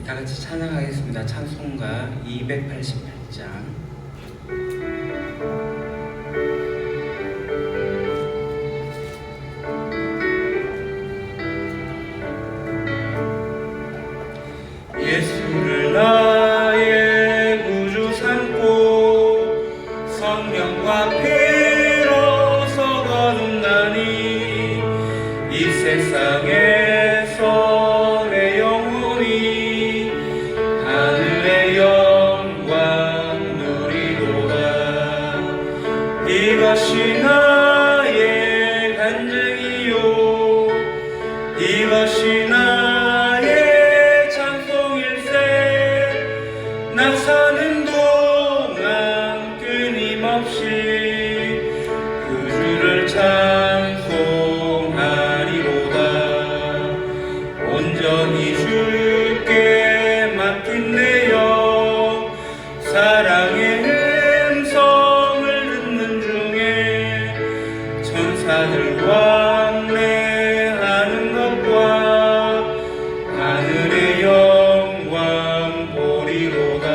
다 같이 찬양하겠습니다. 찬송가 288장. 예수를 나의 구주 삼고 성령과 피로서 거듭나니 이 세상에서 내 영혼이 하늘의 영광 누리도다. 이것이 나의 간증이요 이것이 나의 찬송일세. 나 사는 동안 끊임없이 그 주를 찬송하리로다. 온전히 주께 맡긴 내 영 사랑의 음성을 듣는 중에 천사들 왕래하는 것과 하늘의 영광 보리로다.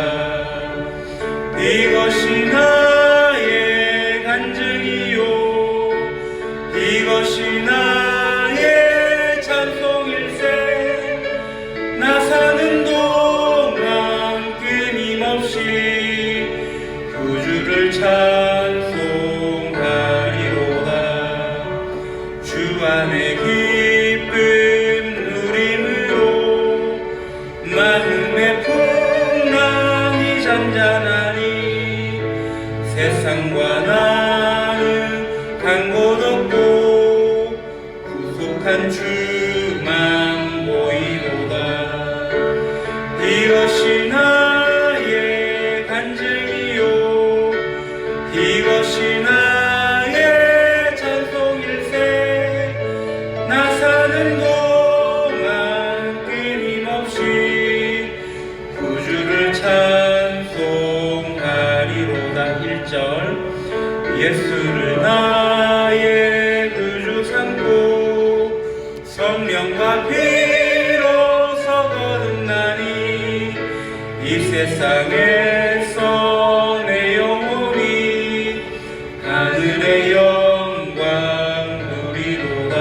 이것이 나의 간증이요 이것이 나의 찬송일세. 나 사는 동안 끊임없이 그 주를 찬송하리로다. 주 안의 기쁨 누림으로 마음의 풍랑이 잔잔하니 세상과 나는 간 곳 없고 구속한 주만 보이도다. 이것이 나의 간증이요 이것이 나의 찬송일세. 나 사는 동안 끊임없이 그 주를 찬송하리로다. 1절. 예수를 나의 구주 삼고 성령과 피로서 거듭나니 이 세상에서 내 영혼이 하늘의 영광 누리로다.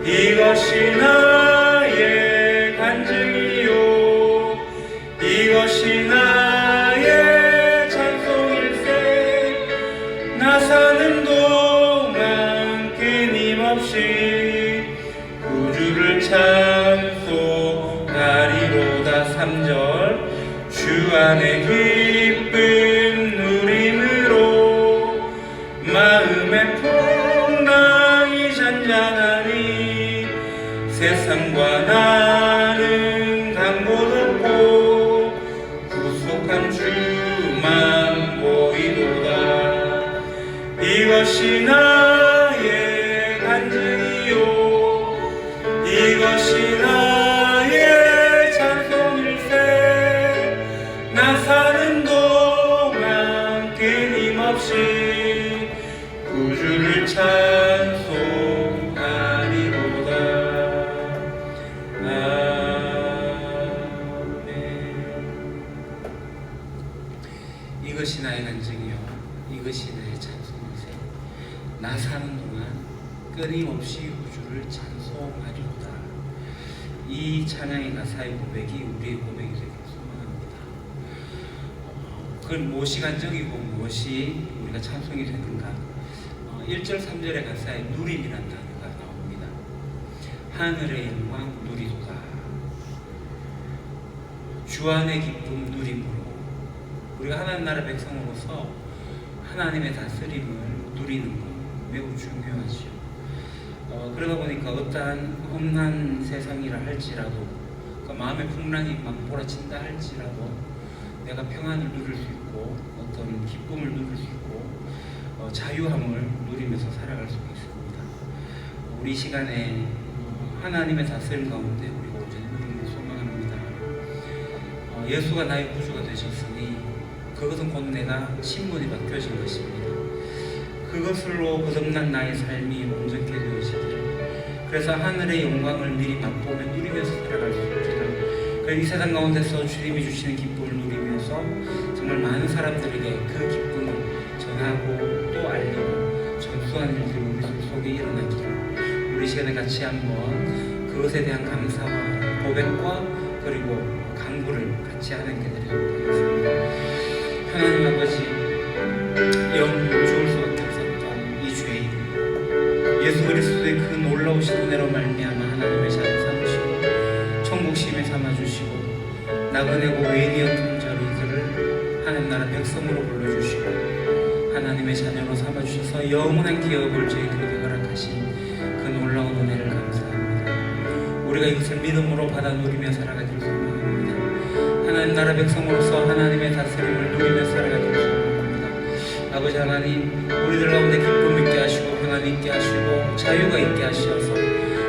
이것이 나의 간증이요 이것이 나의 찬송일세. 나 사는 동안 끊임없이 그 주를 찬송하리로다. 3절. 주 안의 기쁨 누림으로 마음의 풍랑이 잔잔하니 세상과 나는 간 곳 없고 구속한 주만 보이도다. 이것이 나의 간증이요 이것이 나의 찬송일세. 나 사는 동안 끊임없이 그 주를 찬송하리로다. 아멘. 이것이 나의 간증이요 이것이 나의 찬송일세. 나 사는 동안 끊임없이 우주를 찬송하리로다. 이 찬양의 가사의 고백이 우리의 고백이 되길 소망합니다. 그건 무엇이 간증이고 무엇이 우리가 찬송이 되는가? 1절 3절의 가사에 누림이라는 단어가 나옵니다. 하늘의 영광 누리도다. 주 안의 기쁨 누림으로 우리가 하나님 나라 백성으로서 하나님의 다스림을 누리는 것 매우 중요하죠. 그러다 보니까 어떠한 험난 세상이라 할지라도 그 마음의 풍랑이 막 몰아친다 할지라도 내가 평안을 누릴 수 있고 어떤 기쁨을 누릴 수 있고 자유함을 누리면서 살아갈 수 있습니다. 우리 시간에 하나님의 다스림 가운데 우리가 온전히 누리는 소망합니다. 예수가 나의 구주가 되셨으니 그 그것은 곧 내가 신분이 바뀌어진 것입니다. 그것으로 거듭난 나의 삶이 온전케 되어지기를, 그래서 하늘의 영광을 미리 맛보며 누리면서 살아갈 수 있기를, 그래서 이 세상 가운데서 주님이 주시는 기쁨을 누리면서 정말 많은 사람들에게 그 기쁨을 전하고 또 알리고 전수하는 일들이 우리 속에 일어나기를, 우리 시간에 같이 한번 그것에 대한 감사와 고백과 그리고 간구를 같이 하는 게 되도록 하겠습니다. 하나님 아버지, 영 좋을 수밖에 없었던 이 죄인 예수 그리스도의 그 놀라우신 은혜로 말미암아 하나님의 자녀 삼으시고 천국 시민에 삼아주시고 나그네고 외인이었던 저희들을 하나님 나라 백성으로 불러주시고 하나님의 자녀로 삼아주셔서 영원한 기업을 저희들에게 허락하신 그 놀라운 은혜를 감사합니다. 우리가 이것을 믿음으로 받아 누리며 살아가기를 소망합니다. 하나님 나라 백성으로서 하나님의 다스림을 누리며 살아가기를 소망합니다. 아버지 하나님, 우리들 가운데 기쁨 있게 하시고 평안 있게 하시고 자유가 있게 하셔서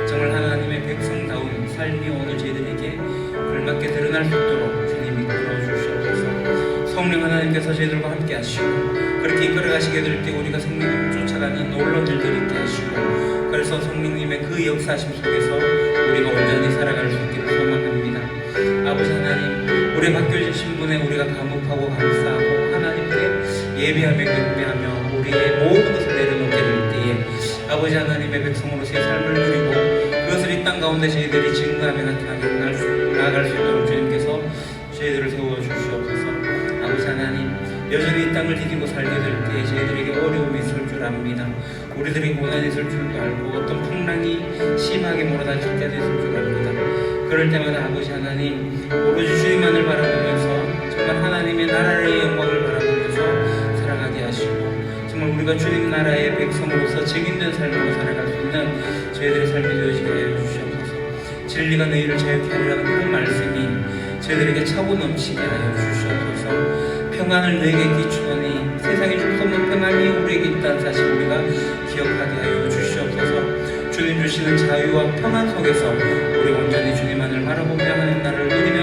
정말 하나님의 백성다운 삶이 오늘 저희들에게 걸맞게 드러날 수 있도록 주님이 이끌어주시옵소서. 성령 하나님께서 저희들과 함께 하시고 그렇게 이끌어가시게 될 때 우리가 성령님을 쫓아가는 놀라운 일들 있게 하시고, 그래서 성령님의 그 역사하심 속에서 우리가 온전히 살아갈 수 있기를 소망합니다. 아버지 하나님, 우리의 바뀌어진 신분에 우리가 감옥하고 감사하고 하나님께 예배하며 경배하며 우리의 모든 것을 내려놓게 될 때에 아버지 하나님의 백성으로서의 삶을 누리고 그것을 이 땅 가운데 저희들이 증거하며 나아갈 수 있도록 주님께서 저희들을 세워주시옵소서. 아버지 하나님, 여전히 이 땅을 디디고 살게 될 때에 저희들에게 어려움이 있을 줄 압니다. 우리들에게 고난이 있을 줄도 알고 어떤 풍랑이 심하게 몰아닥칠 때도 있을 줄 압니다. 그럴 때마다 아버지 하나님, 오로지 주님만을 바라보면서 정말 하나님의 나라의 영광을 바라보면서 살아가게 하시고 정말 우리가 주님 나라의 백성으로서 증인된 삶으로 살아갈 수 있는 저희들의 삶이 되어지게 하여 주시옵소서. 진리가 너희를 자유케 하리라는 그 말씀이 저희들에게 차고 넘치게 하여 주시옵소서. 평안을 너에게 끼치노니 세상에 줄 수 없는 평안이 우리에게 있다는 사실 우리가 기억하게 하여 주시옵소서. 주님 주시는 자유와 평안 속에서 우리 온전히 주님만을 바라보며 하나님 나라를 누리며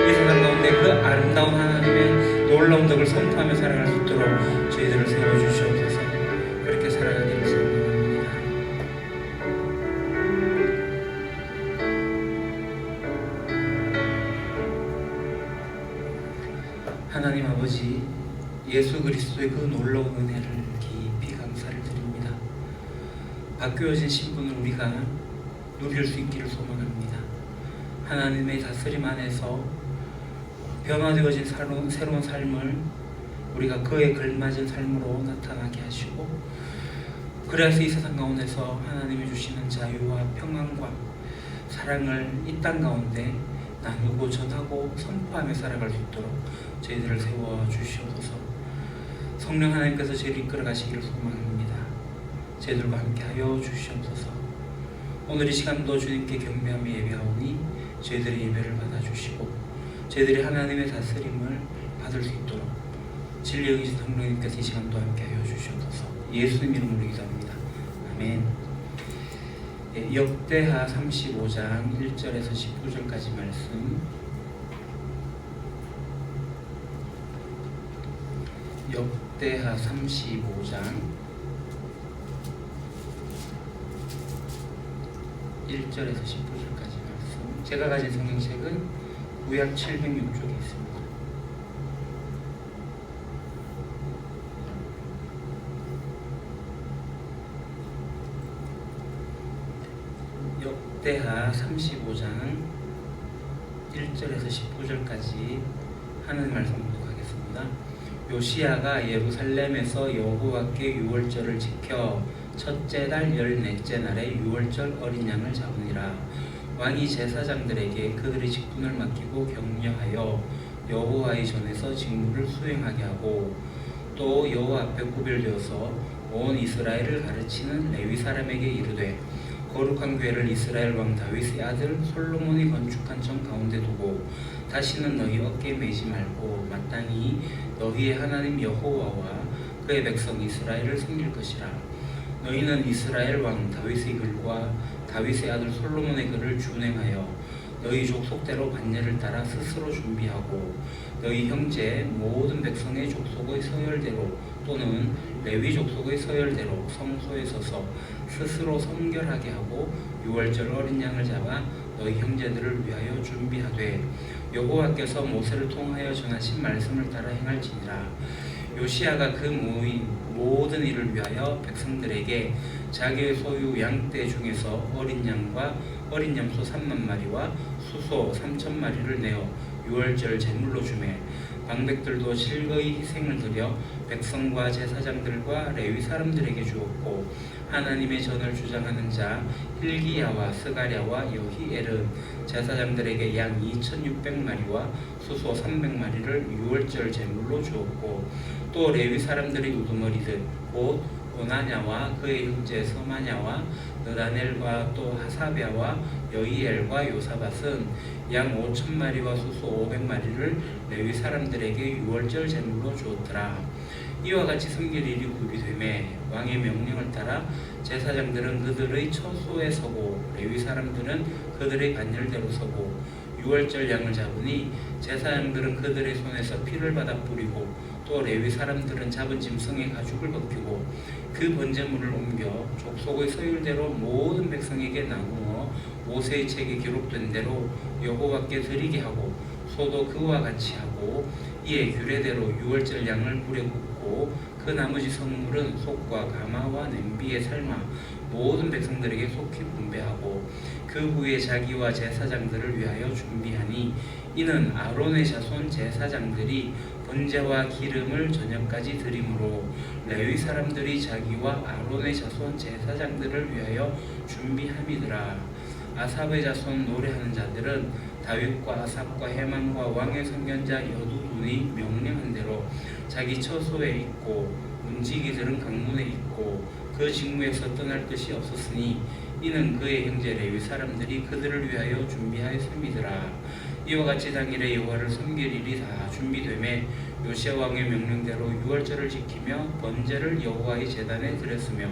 이 세상 가운데 그 아름다운 하나님의 놀라운 덕을 선포하며 살아갈 수 있도록 저희들을 세워주시옵소서. 그렇게 살아가기를 소망합니다. 하나님 아버지, 예수 그리스도의 그 놀라운 은혜를 깊이 감사를 드립니다. 바뀌어진 신분을 우리가 누릴 수 있기를 소망합니다. 하나님의 다스림 안에서 변화되어진 새로운 삶을 우리가 그에 걸맞은 삶으로 나타나게 하시고, 그래서 이 세상 가운데서 하나님이 주시는 자유와 평안과 사랑을 이 땅 가운데 나누고 전하고 선포하며 살아갈 수 있도록 저희들을 세워주시옵소서. 성령 하나님께서 저희를 이끌어 가시기를 소망합니다. 저희들과 함께 하여 주시옵소서. 오늘 이 시간도 주님께 경배하며 예배하오니 저희들의 예배를 받아주시고 저희들이 하나님의 다스림을 받을 수 있도록 진리의 의지 성령님께서 이 시간도 함께 하여 주시옵소서. 예수님 이름으로 기도합니다. 아멘. 역대하 35장 1절에서 19절까지 말씀, 역대하 35장 1절에서 19절까지 말씀. 제가 가진 성경책은 구약 706쪽에 있습니다. 역대하 35장 1절에서 19절까지 하는 말씀 공독하겠습니다. 요시야가 예루살렘에서 여호와께 유월절을 지켜 첫째 달 14째 날에 유월절 어린 양을 잡으니라. 왕이 제사장들에게 그들의 직분을 맡기고 격려하여 여호와의 전에서 직무를 수행하게 하고, 또 여호와 앞에 구별되어서 온 이스라엘을 가르치는 레위 사람에게 이르되, 거룩한 궤를 이스라엘 왕 다윗의 아들 솔로몬이 건축한 정 가운데 두고 다시는 너희 어깨에 매지 말고 마땅히 너희의 하나님 여호와와 그의 백성 이스라엘을 섬길 것이라. 너희는 이스라엘 왕 다윗의 글과 다윗의 아들 솔로몬의 글을 준행하여 너희 족속대로 반열을 따라 스스로 준비하고 너희 형제 모든 백성의 족속의 서열대로 또는 레위 족속의 서열대로 성소에 서서 스스로 성결하게 하고 유월절 어린 양을 잡아 너희 형제들을 위하여 준비하되 여호와께서 모세를 통하여 전하신 말씀을 따라 행할지니라. 요시야가 그 모든 일을 위하여 백성들에게 자기의 소유 양떼 중에서 어린 양과 어린 염소 3만 마리와 수소 3천 마리를 내어 유월절 제물로 주매 방백들도 실거이 희생을 드려 백성과 제사장들과 레위 사람들에게 주었고 하나님의 전을 주장하는 자 hil기야와 스가랴와 여히엘은 제사장들에게 양 2,600마리와 수소 300마리를 유월절 제물로 주었고 또 레위 사람들의 우두머리들 곧 오나냐와 그의 형제 서마냐와 느다넬과 또 하사랴와 여히엘과 요사밧은 양 5,000마리와 수소 500마리를 레위 사람들에게 유월절 제물로 주었더라. 이와 같이 섬길 일이 구비되매 왕의 명령을 따라 제사장들은 그들의 처소에 서고 레위 사람들은 그들의 반열대로 서고 유월절 양을 잡으니 제사장들은 그들의 손에서 피를 받아 뿌리고 또 레위 사람들은 잡은 짐승의 가죽을 벗기고 그 번제물을 옮겨 족속의 서율대로 모든 백성에게 나누어 모세의 책에 기록된 대로 여호와께 드리게 하고 소도 그와 같이 하고 이에 규례대로 유월절 양을 불에 굽고 그 나머지 성물은 속과 가마와 냄비에 삶아 모든 백성들에게 속히 분배하고 그 후에 자기와 제사장들을 위하여 준비하니 이는 아론의 자손 제사장들이 번제와 기름을 저녁까지 드림으로 레위 사람들이 자기와 아론의 자손 제사장들을 위하여 준비함이더라. 아삽의 자손 노래하는 자들은 다윗과 아삽과 해만과 왕의 선견자 여두둔이 명령한 대로 자기 처소에 있고 문지기들은 강문에 있고 그 직무에서 떠날 것이 없었으니 이는 그의 형제 레위 사람들이 그들을 위하여 준비하였음이더라. 이와 같이 당일에 여호와를 섬길 일이 다 준비되매 요시야 왕의 명령대로 유월절을 지키며 번제를 여호와의 제단에 드렸으며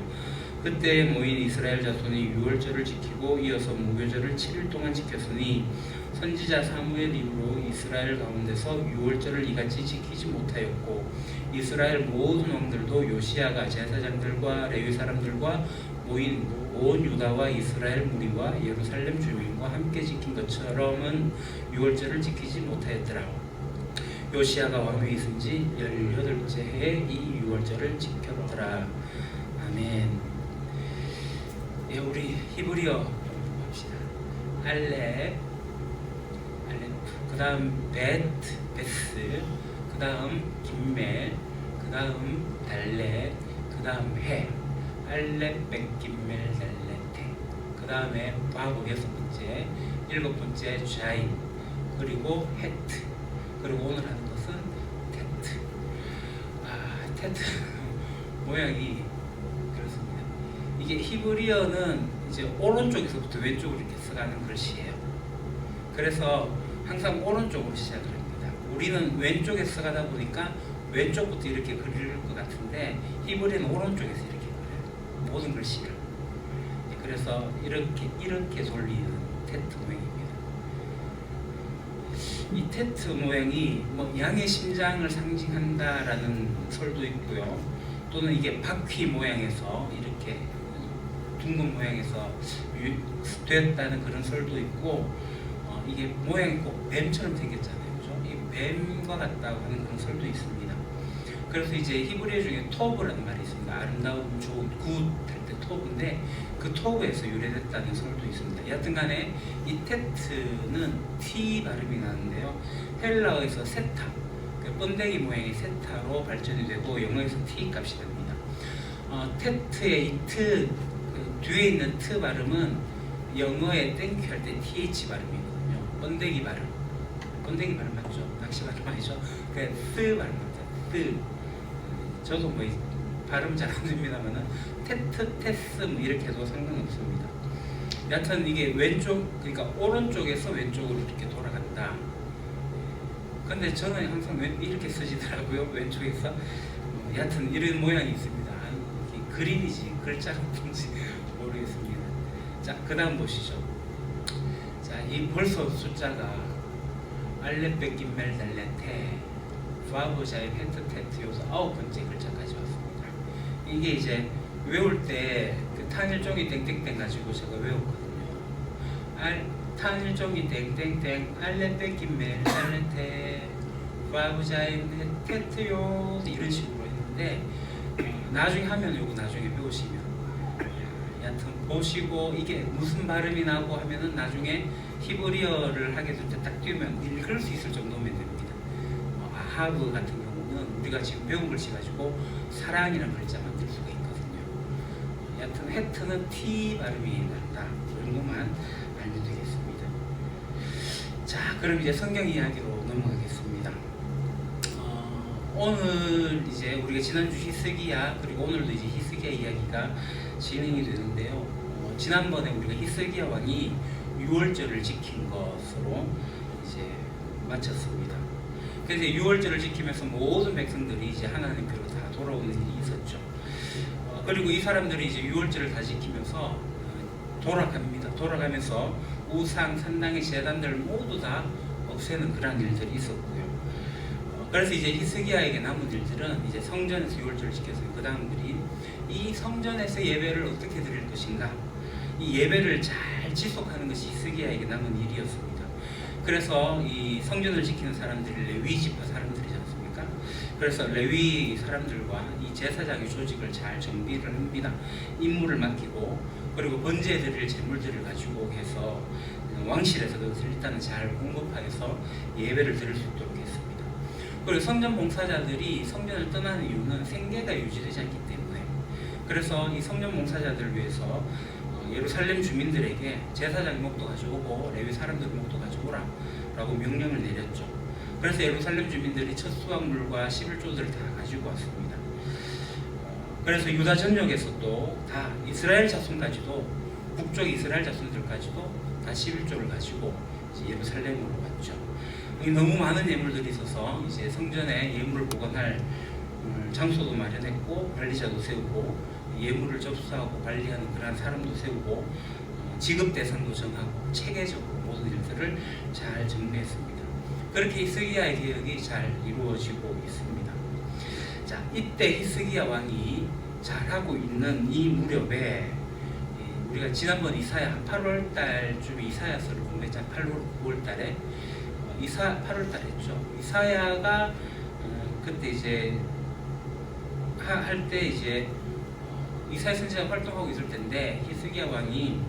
그때에 모인 이스라엘 자손이 유월절을 지키고 이어서 무교절을 7일 동안 지켰으니 선지자 사무엘 이후로 이스라엘 가운데서 유월절을 이같이 지키지 못하였고 이스라엘 모든 왕들도 요시야가 제사장들과 레위 사람들과 모인 온 유다와 이스라엘 무리와 예루살렘 주민과 함께 지킨 것처럼은 유월절을 지키지 못하였더라. 요시야가 왕위에 있은 지 18째 해에 이 유월절을 지켰더라. 아멘. 예, 우리 히브리어 봅시다. 알렙, 그 다음 베스, 그 다음 김멜, 그 다음 달렛, 그 다음 해. 알렙, 벳, 김멜, 달렛, 해. 그 다음에 바보 6번째, 7번째 좌인, 그리고 헤트, 그리고 오늘 하는 것은 테트. 테트 모양이 그렇습니다. 이게 히브리어는 이제 오른쪽에서부터 왼쪽으로 이렇게 써가는 글씨예요. 그래서 항상 오른쪽으로 시작을 합니다. 우리는 왼쪽에 써가다 보니까 왼쪽부터 이렇게 그릴 것 같은데 히브리는 오른쪽에서 이렇게 그려요. 모든 글씨를. 그래서 이렇게 돌리는 테트 모양입니다. 이 테트 모양이 뭐 양의 심장을 상징한다라는 설도 있고요. 또는 이게 바퀴 모양에서 이렇게 둥근 모양에서 되었다는 그런 설도 있고, 이게 모양이 꼭 뱀처럼 생겼잖아요, 그죠? 이 뱀과 같다고 하는 그런 설도 있습니다. 그래서 이제 히브리어 중에 토브라는 말이 있습니다. 아름다운, 좋은, 굿 할 때 토브인데 그 토브에서 유래됐다는 설도 있습니다. 여튼간에 이 테트는 T 발음이 나는데요. 헬라어에서 세타, 그 번데기 모양의 세타로 발전이 되고 영어에서 T 값이 됩니다. 테트의 이 트, 그 뒤에 있는 트 발음은 영어에 땡큐 할 때 TH 발음이거든요. 번데기 발음. 번데기 발음 맞죠? 낚시 발음 아니죠? 그 스 발음 맞죠? 스. 저도 뭐 발음 잘 안 됩니다만은 테트, 테스 뭐 이렇게 해도 상관없습니다. 여하튼 이게 왼쪽, 그러니까 오른쪽에서 왼쪽으로 이렇게 돌아간다. 근데 저는 항상 이렇게 쓰시더라고요. 왼쪽에서. 여하튼 이런 모양이 있습니다. 그림이지 글자가 뭔지 모르겠습니다. 자, 그 다음 보시죠. 자, 이 벌써 숫자가 알레베 김멜 달레테 파보자의 헤트테트 요소 9번째 글자까지 왔습니다. 이게 이제 외울 때 그 탄일종이 땡땡땡 가지고 제가 외웠거든요. 탄일종이 땡땡땡 알레베 김멜 달레테 파보자의 헤트테트요 이런 식으로 했는데 나중에 하면 요거 나중에 배우시면 여하튼 보시고 이게 무슨 발음이 나고 하면은 나중에 히브리어를 하게 될 때 딱 띄우면 읽을 수 있을 정도면 됩니다. 아하브 같은 경우는 우리가 지금 배운 글씨 가지고 사랑이라는 글자 만들 수가 있거든요. 여하튼 헤트는 T 발음이 난다. 그 정도만 알면 되겠습니다. 자, 그럼 이제 성경 이야기로 넘어가겠습니다. 오늘 이제 우리가 지난주 히스기야 그리고 오늘도 이제 히스기야 이야기가 진행이 되는데요. 지난번에 우리가 히스기야 왕이 유월절을 지킨 것으로 이제 마쳤습니다. 그래서 유월절을 지키면서 모든 백성들이 이제 하나님께로 다 돌아오는 일이 있었죠. 그리고 이 사람들이 이제 유월절을 다 지키면서 돌아갑니다. 돌아가면서 우상, 산당의 제단들 모두 다 없애는 그런 일들이 있었고요. 그래서 이제 히스기야에게 남은 일들은 이제 성전에서 유월절을 지켜서 그 다음들이 이 성전에서 예배를 어떻게 드릴 것인가, 이 예배를 잘 지속하는 것이 히스기야에게 남은 일이었습니다. 그래서 이 성전을 지키는 사람들이 레위 지파 사람들이지 않습니까? 그래서 레위 사람들과 이 제사장의 조직을 잘 정비를 합니다. 임무를 맡기고 그리고 번제해 드릴 제물들을 가지고 해서 왕실에서 그것을 일단은 잘 공급하여서 예배를 드릴 수 있도록 했습니다. 그리고 성전 봉사자들이 성전을 떠나는 이유는 생계가 유지되지 않기 때문에, 그래서 이 성전 봉사자들을 위해서 예루살렘 주민들에게 제사장이 목도 가져오고 레위 사람들 목도 가져오라 라고 명령을 내렸죠. 그래서 예루살렘 주민들이 첫 수확물과 11조들을 다 가지고 왔습니다. 그래서 유다 전역에서도 다 이스라엘 자손까지도, 북쪽 이스라엘 자손들까지도 다 11조를 가지고 이제 예루살렘으로 왔죠. 너무 많은 예물들이 있어서 이제 성전에 예물을 보관할 장소도 마련했고 관리자도 세우고 예물을 접수하고 관리하는 그런 사람도 세우고 지급 대상도 정하고 체계적으로 모든 일들을 잘 정리했습니다. 그렇게 히스기야의 개혁이 잘 이루어지고 있습니다. 자, 이때 히스기야 왕이 잘하고 있는 이 무렵에 우리가 지난번 이사야 8월 달쯤에 이사야서를 공부했잖아요. 8월 달에 8월 달에 했죠. 이사야가 그때 이제 할 때 이제 이사야 선지자가 활동하고 있을 텐데 히스기야 왕이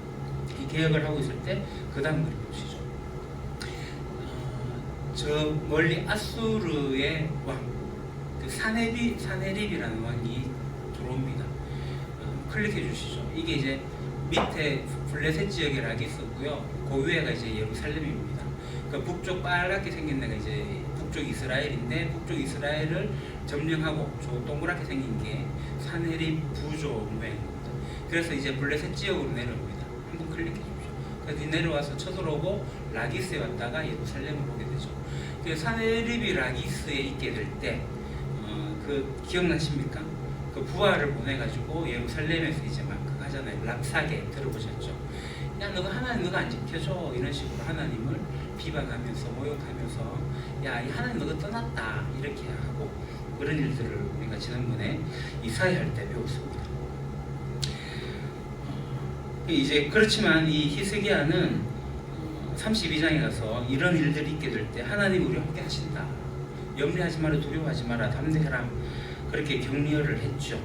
이 개혁을 하고 있을 때 그 다음 그림 보시죠. 저 멀리 아수르의 왕, 그 사네립이라는 왕이 들어옵니다. 클릭해 주시죠. 이게 이제 밑에 블레셋 지역에 락이 있었고요. 그 위에가 이제 예루살렘입니다. 그 북쪽 빨갛게 생긴 데가 이제 북쪽 이스라엘인데, 북쪽 이스라엘을 점령하고 저 동그랗게 생긴 게 사네립 부조 모양입니다. 그래서 이제 블레셋 지역으로 내려옵니다. 한번 클릭해 주십시오. 그래서 내려와서 쳐들어오고 라기스에 왔다가 예루살렘으로 오게 되죠. 그 사네립이 라기스에 있게 될 때 그 기억나십니까? 그 부하를 보내가지고 예루살렘에서 이제 막 하잖아요. 랍사게 들어보셨죠? 야, 너가 하나님 너가 안 지켜줘, 이런 식으로 하나님을 비방하면서 모욕하면서 야, 이 하나님 너가 떠났다 이렇게 하고 그런 일들을 우리가 지난번에 이사야 할 때 배웠습니다. 이제 그렇지만 이 히스기야는 32장에 가서 이런 일들이 있게 될 때 하나님 우리와 함께 하신다, 염려하지 마라, 두려워하지 마라, 담대해라, 그렇게 격려를 했죠.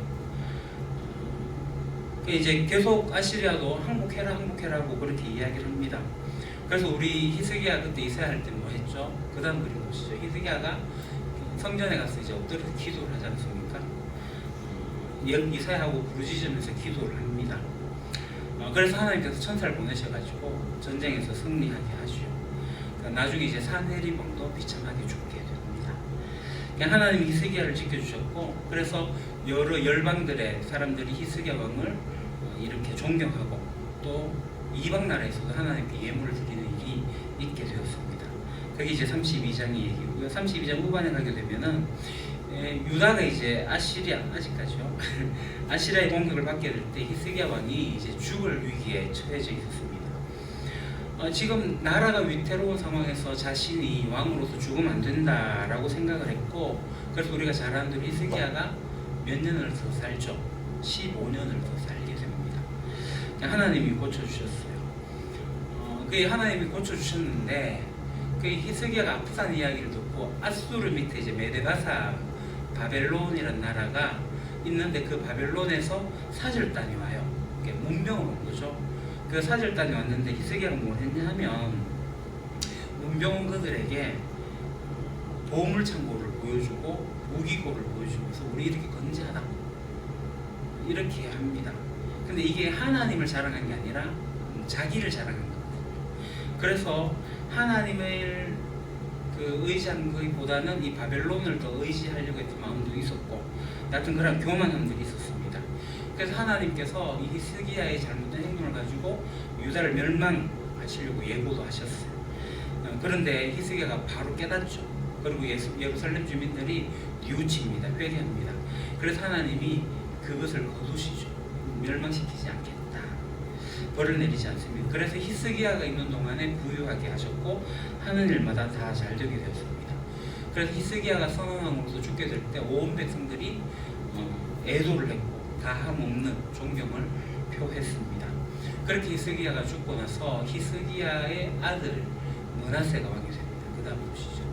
이제 계속 아시리아도 항복해라 항복해라고 그렇게 이야기를 합니다. 그래서 우리 히스기야 그때 이사야 할 때 뭐 했죠? 그 다음 그림 보시죠. 히스기야가 성전에 가서 이제 엎드려서 기도를 하지 않습니까? 이사야하고 부르짖으면서 기도를 합니다. 그래서 하나님께서 천사를 보내셔가지고 전쟁에서 승리하게 하시오. 그러니까 나중에 이제 사네립 왕도 비참하게 죽게 됩니다. 그냥 하나님이 히스기야를 지켜주셨고, 그래서 여러 열방들의 사람들이 히스기야 왕을 이렇게 존경하고 또 이방 나라에서도 하나님께 예물을 드리는 일이 있게 되었습니다. 그게 이제 32장의 얘기고요. 32장 후반에 가게 되면은 유다가 이제 아시리아, 아직까지요. 아시리아의 공격을 받게 될 때 히스기야 왕이 이제 죽을 위기에 처해져 있었습니다. 지금 나라가 위태로운 상황에서 자신이 왕으로서 죽으면 안 된다라고 생각을 했고, 그래서 우리가 잘 아는 대로 히스기야가 몇 년을 더 살죠? 15년을 더 살게 됩니다. 하나님이 고쳐주셨어요. 그 하나님이 고쳐주셨는데, 그 히스기야가 아프다는 이야기를 듣고 아수르 밑에 이제 메데바사 바벨론이라는 나라가 있는데, 그 바벨론에서 사절단이 와요. 문병으로 온 거죠. 그 사절단이 왔는데 히스기야가 뭘 했냐면, 문병 온 그들에게 보물 창고를 보여주고 무기고를 보여주면서 우리 이렇게 건재하다 이렇게 합니다. 근데 이게 하나님을 자랑한 게 아니라 자기를 자랑한 거거든요. 그래서 하나님을 의지한 것보다는 이 바벨론을 더 의지하려고 했던 마음도 있었고, 여하튼 그런 교만함들이 있었습니다. 그래서 하나님께서 이 히스기야의 잘못된 행동을 가지고 유다를 멸망하시려고 예고도 하셨어요. 그런데 히스기야가 바로 깨닫죠. 그리고 예루살렘 주민들이 뉘우칩니다. 회개합니다. 그래서 하나님이 그것을 거두시죠. 멸망시키지 않겠다. 벌을 내리지 않습니다. 그래서 히스기야가 있는 동안에 부유하게 하셨고 하는 일마다 다 잘 되게 되었습니다. 그래서 히스기야가 선왕으로서 죽게 될 때 온 백성들이 애도를 했고 다함없는 존경을 표했습니다. 그렇게 히스기야가 죽고 나서 히스기야의 아들 므낫세가 왕이 됩니다. 그 다음 보시죠.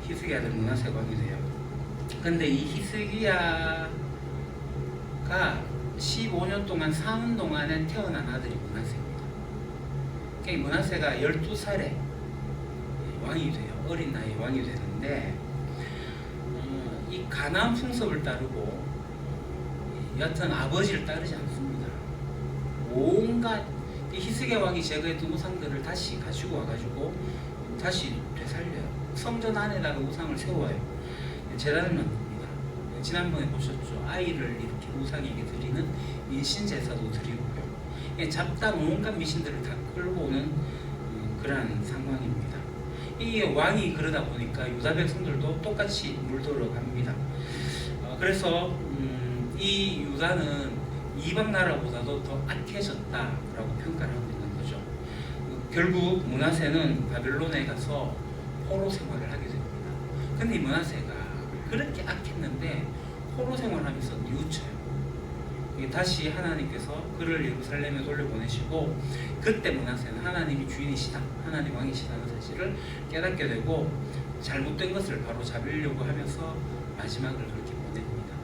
히스기야 아들 므낫세가 왕이 돼요. 근데 이 히스기야가 15년 동안 사는 동안에 태어난 아들이 므낫세입니다. 그러니까 므낫세가 12살에 왕이 돼요. 어린 나이에 왕이 되는데, 이 가나안 풍습을 따르고 여하튼 아버지를 따르지 않습니다. 온갖 히스기야 왕이 제거했던 우상들을 다시 가지고 와가지고 다시 되살려요. 성전 안에다가 우상을 세워요. 제단을 만듭니다. 지난번에 보셨죠? 아이를 이렇게 우상에게 드리는 인신제사도 드리고요. 잡다한 온갖 미신들을 다 끌고 오는 그러한 상황입니다. 이 왕이 그러다 보니까 유다 백성들도 똑같이 물들어 갑니다. 그래서 이 유다는 이방 나라보다도 더 악해졌다라고 평가를 하고 있는 거죠. 결국 므낫세는 바벨론에 가서 포로 생활을 하게 됩니다. 근데 이 므낫세가 그렇게 악했는데 포로 생활하면서 뉘우쳐요. 다시 하나님께서 그를 예루살렘에 돌려보내시고, 그때 므낫세는 하나님이 주인이시다, 하나님 왕이시다는 사실을 깨닫게 되고 잘못된 것을 바로 잡으려고 하면서 마지막을 그렇게 보냅니다.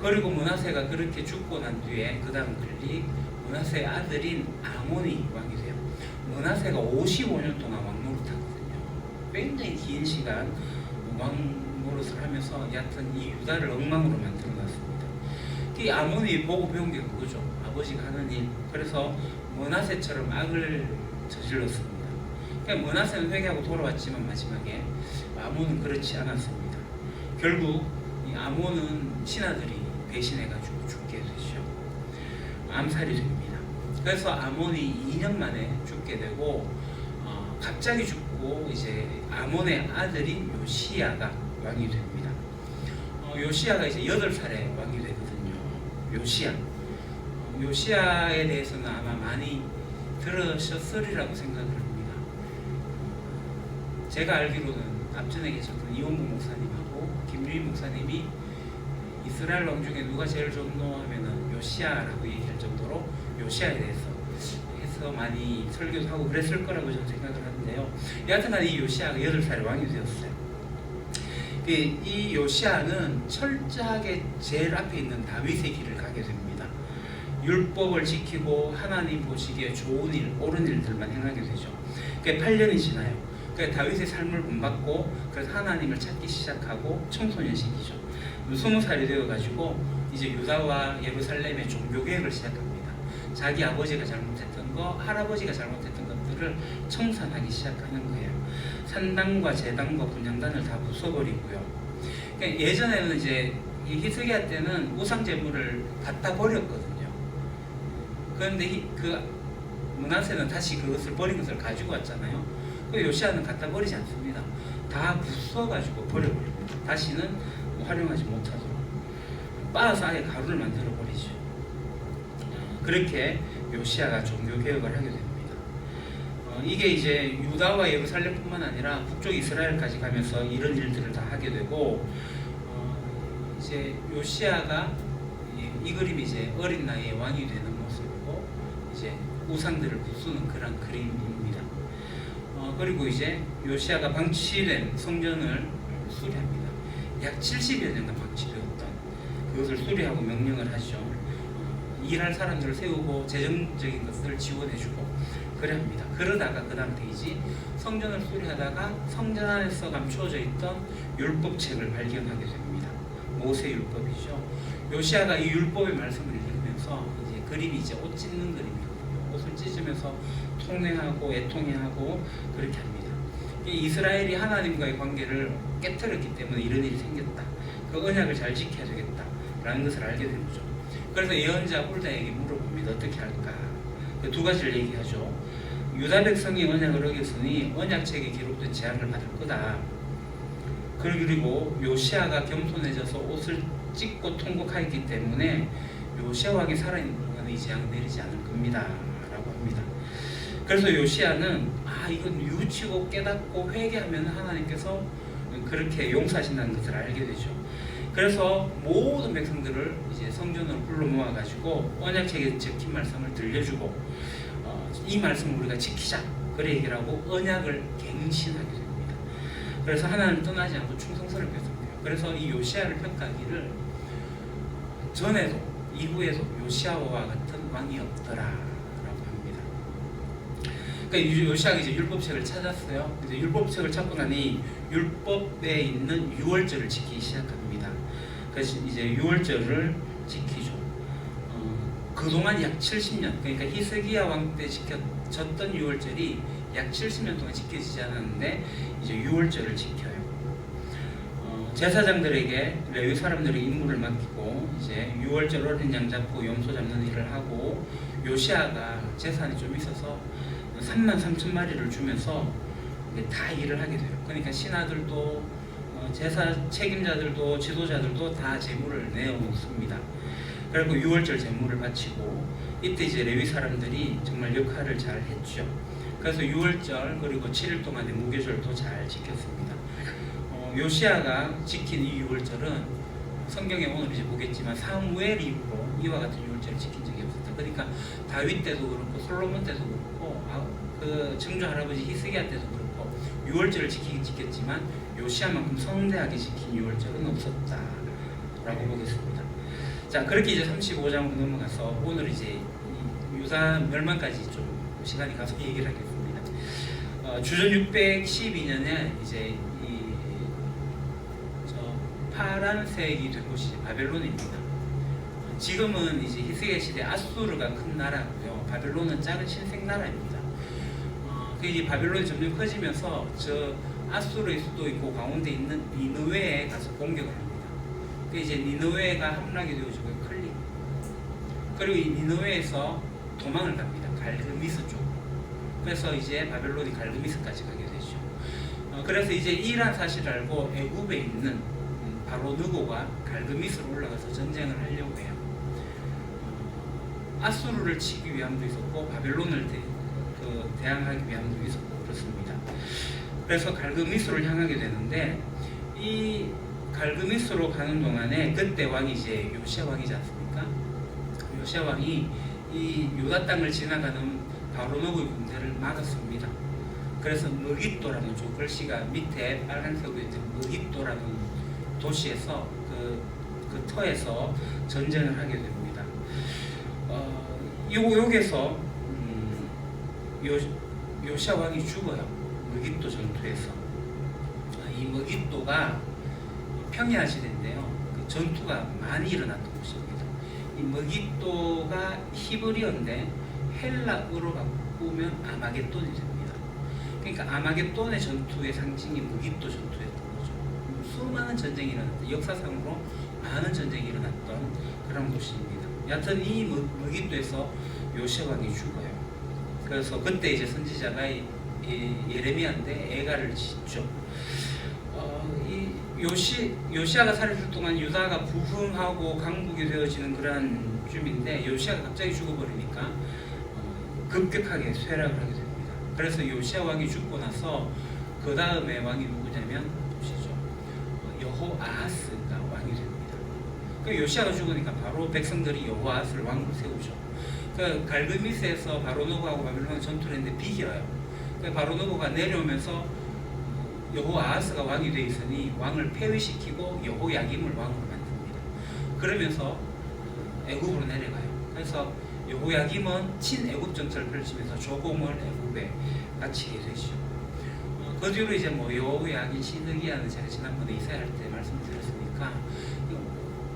그리고 므낫세가 그렇게 죽고 난 뒤에 그 다음 클릭, 므낫세의 아들인 아몬이 왕이 돼요. 므낫세가 55년 동안 왕노릇하거든요. 굉장히 긴 시간 왕노릇을 하면서 여하튼 이 유다를 엉망으로 만들어놨습니다. 이 아몬이 보고 배운 게 그거죠. 아버지가 하는 일. 그래서 므낫세처럼 악을 저질렀습니다. 그러니까 므낫세는 회개하고 돌아왔지만 마지막에 아몬은 그렇지 않았습니다. 결국 이 아몬은 신하들이 배신해가지고 죽게 되죠. 암살이 됩니다. 그래서 아몬이 2년 만에 죽게 되고, 갑자기 죽고 이제 아몬의 아들인 요시야가 왕이 됩니다. 요시야가 이제 8살에 왕이 되거든요. 요시야에 대해서는 아마 많이 들으셨으리라고 생각을 합니다. 제가 알기로는 앞전에 계셨던 이원구 목사님하고 김유인 목사님이 이스라엘 왕 중에 누가 제일 좋노 하면은 요시야라고 얘기할 정도로 요시야에 대해서 해서 많이 설교도 하고 그랬을 거라고 저는 생각을 하는데요. 여하튼간 이 요시야가 8살에 왕이 되었어요. 이 요시야는 철저하게 제일 앞에 있는 다윗의 길을 가게 됩니다. 율법을 지키고 하나님 보시기에 좋은 일, 옳은 일들만 행하게 되죠. 그게 8년이 지나요. 그래서 다윗의 삶을 본받고 그래서 하나님을 찾기 시작하고 청소년 시기죠. 20살이 되어가지고 이제 유다와 예루살렘의 종교개혁을 시작합니다. 자기 아버지가 잘못했던 거, 할아버지가 잘못했던 것들을 청산하기 시작하는 거예요. 산당과 제당과 분향단을 다 부숴버리고요. 그러니까 예전에는 이제 이 히스기야 때는 우상 제물을 갖다 버렸거든요. 그런데 그 므낫세는 다시 그것을 버린 것을 가지고 왔잖아요. 그 요시야는 갖다 버리지 않습니다. 다 부숴가지고 버려버립니다. 다시는 활용하지 못하도록 빻아서 아예 가루를 만들어 버리죠. 그렇게 요시야가 종교 개혁을 하게 됩니다. 이게 이제 유다와 예루살렘뿐만 아니라 북쪽 이스라엘까지 가면서 이런 일들을 다 하게 되고, 이제 요시야가 이 그림이 이제 어린 나이에 왕이 되는 모습이고, 이제 우상들을 부수는 그런 그림입니다. 그리고 이제 요시야가 방치된 성전을 수리합니다. 약 70여 년간 방치되었던 그것을 수리하고 명령을 하죠. 일할 사람들을 세우고 재정적인 것들을 지원해주고 그래 합니다. 그러다가 그 다음 페이지, 성전을 수리하다가 성전 안에서 감추어져 있던 율법책을 발견하게 됩니다. 모세 율법이죠. 요시야가 이 율법의 말씀을 읽으면서 이제 그림이 이제 옷 찢는 그림이거든요. 옷을 찢으면서 통회하고 애통해하고 그렇게 합니다. 이스라엘이 하나님과의 관계를 깨뜨렸기 때문에 이런 일이 생겼다. 그 언약을 잘 지켜야 되겠다라는 것을 알게 된 거죠. 그래서 예언자 홀다에게 물어봅니다. 어떻게 할까? 그 두 가지를 얘기하죠. 유다 백성이 언약을 어겼으니 언약책에 기록된 재앙을 받을 거다. 그리고 요시야가 겸손해져서 옷을 찢고 통곡하였기 때문에 요시야 왕이 살아있는 동안에 이 재앙을 내리지 않을 겁니다. 라고 합니다. 그래서 요시야는 이건 뉘우치고 깨닫고 회개하면 하나님께서 그렇게 용서하신다는 것을 알게 되죠. 그래서 모든 백성들을 이제 성전으로 불러 모아가지고 언약책에 적힌 말씀을 들려주고, 이 말씀을 우리가 지키자 그래 얘기를 하고 언약을 갱신하게 됩니다. 그래서 하나님을 떠나지 않고 충성스를 맺습니다. 그래서 이 요시야를 평가하기를 전에도 이후에도 요시야와 같은 왕이 없더라 라고 합니다. 그러니까 요시야가 이제 율법책을 찾았어요. 이제 율법책을 찾고 나니 율법에 있는 유월절을 지키기 시작합니다. 그래서 이제 유월절을 지키죠. 그동안 약 70년, 그러니까 히스기야 왕 때 지켜졌던 유월절이 약 70년 동안 지켜지지 않았는데 이제 유월절을 지켜요. 제사장들에게 레위 사람들의 임무를 맡기고 이제 유월절 어린 양 잡고 염소 잡는 일을 하고, 요시야가 재산이 좀 있어서 33,000마리를 주면서 다 일을 하게 돼요. 그러니까 신하들도 제사 책임자들도 지도자들도 다 제물을 내어놓습니다. 그리고 유월절 제물을 바치고, 이때 이제 레위 사람들이 정말 역할을 잘 했죠. 그래서 유월절 그리고 7일 동안의 무교절도 잘 지켰습니다. 요시야가 지킨 이 유월절은 성경에 오늘 이제 보겠지만 사무엘 이후로 이와 같은 유월절을 지킨 적이 없었다. 그러니까 다윗 때도 그렇고 솔로몬 때도 그렇고 그 증조 할아버지 히스기야 때도 그렇고 유월절을 지키긴 지켰지만 요시야만큼 성대하게 지킨 유월절은 없었다라고 보겠습니다. 자, 그렇게 이제 35장으로 넘어가서 오늘 이제 유다 멸망까지 좀 시간이 가서 얘기를 하겠습니다. 주전 612년에 이제 파란색이 된 곳이 바벨론입니다. 지금은 이제 히스기야 시대 아수르가 큰 나라고요. 바벨론은 작은 신생 나라입니다. 그 이제 바벨론이 점점 커지면서 저 아수르의 수도 있고 가운데 있는 니느웨에 가서 공격을 합니다. 그 이제 니느웨가 함락이 되어지고 클릭. 그리고 이 니느웨에서 도망을 갑니다. 갈그미스 쪽으로. 그래서 이제 바벨론이 갈그미스까지 가게 되죠. 그래서 이제 이란 사실을 알고 애굽에 있는 바로 느고가 갈그미스로 올라가서 전쟁을 하려고 해요. 아수르를 치기 위함도 있었고 바벨론을 대항하기 위함도 있었고 그렇습니다. 그래서 갈그미스를 향하게 되는데, 이 갈그미스로 가는 동안에 그때 왕이 이제 요시야 왕이지 않습니까? 요시야 왕이 이 유다 땅을 지나가는 바로노의 군대를 막았습니다. 그래서 머깃도라는 쪽, 글씨가 밑에 빨간색으로 있는 머깃도라는 도시에서 그 터에서 전쟁을 하게 됩니다. 여기서 요시야 왕이 죽어요. 머깃도 전투에서. 이 머깃도가 평야 시대인데요. 그 전투가 많이 일어났던 곳입니다. 이 머깃도가 히브리어인데 헬라어로 바꾸면 아마겟돈이 됩니다. 그러니까 아마겟돈의 전투의 상징이 머깃도 전투였던 거죠. 수많은 전쟁이 일어났던, 역사상으로 많은 전쟁이 일어났던 그런 곳입니다. 여하튼 이 머깃도에서 요시야 왕이 죽어요. 그래서 그때 이제 선지자가 예레미야인데 애가를 짓죠. 요시야가 살았을 동안 유다가 부흥하고 강국이 되어지는 그러한 쯤인데, 요시야가 갑자기 죽어버리니까 급격하게 쇠락을 하게 됩니다. 그래서 요시야 왕이 죽고 나서 그 다음에 왕이 누구냐면 보시죠. 여호아하스가 왕이 됩니다. 그 요시야가 죽으니까 바로 백성들이 여호아하스를 왕으로 세우죠. 그 갈그미스에서 바로노고하고 바빌론이 전투를 했는데 비겨요. 그 바로노고가 내려오면서 여호아하스가 왕이 돼 있으니 왕을 폐위시키고 여호야김을 왕으로 만듭니다. 그러면서 애굽으로 내려가요. 그래서 여호야김은 친애굽 정책을 펼치면서 조공을 애굽에 바치게 되죠. 그 뒤로 이제 뭐 여호야김, 시드기야는 제가 지난번에 이사야 할 때 말씀드렸으니까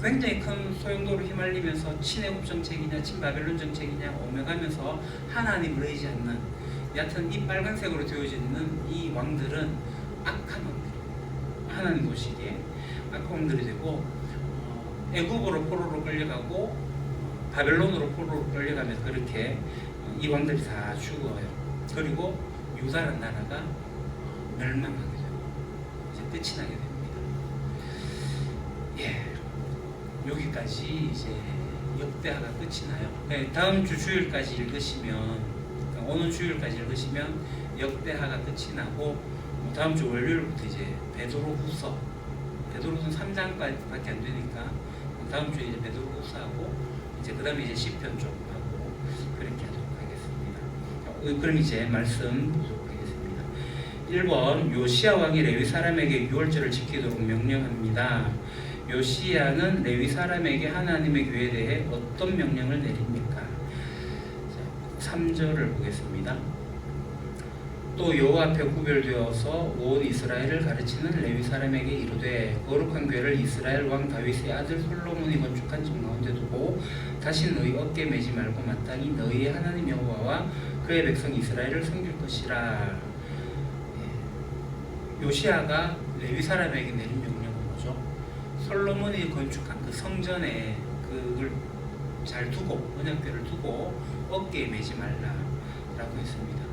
굉장히 큰 소용돌이로 휘말리면서 친애굽 정책이냐 친바벨론 정책이냐 오며가면서 하나님을 의지 않는, 여하튼 이 빨간색으로 되어져 있는 이 왕들은 악한 왕들, 하나님 보시기에 악한 왕들이 되고 애굽으로 포로로 끌려가고 바벨론으로 포로로 끌려가면서 그렇게 이 왕들이 다 죽어요. 그리고 유다라는 나라가 멸망하게 되고 이제 끝이 나게 됩니다. 예, 여기까지 이제 역대하가 끝이 나요. 네, 다음 주 주일까지 읽으시면, 오늘 주일까지 읽으시면 역대하가 끝이 나고 다음 주 월요일부터 이제 베드로후서, 베드로후서는 3장까지밖에 안 되니까 다음 주에 이제 베드로후서하고 이제 그다음에 이제 시편 좀 하고 그렇게 하도록 하겠습니다. 그럼 이제 말씀 보도록 하겠습니다. 1번 요시야 왕이 레위 사람에게 유월절을 지키도록 명령합니다. 요시야는 레위 사람에게 하나님의 규에 대해 어떤 명령을 내립니까? 자, 3절을 보겠습니다. 또 여호와 앞에 구별되어서 온 이스라엘을 가르치는 레위 사람에게 이르되 거룩한 궤를 이스라엘 왕 다윗의 아들 솔로몬이 건축한 집 가운데 두고 다시 너희 어깨 매지 말고 마땅히 너희의 하나님 여호와와 그의 백성 이스라엘을 섬길 것이라. 요시야가 레위 사람에게 내린 명령은 뭐죠? 솔로몬이 건축한 그 성전에 그걸 잘 두고, 언약궤를 두고 어깨에 매지 말라라고 했습니다.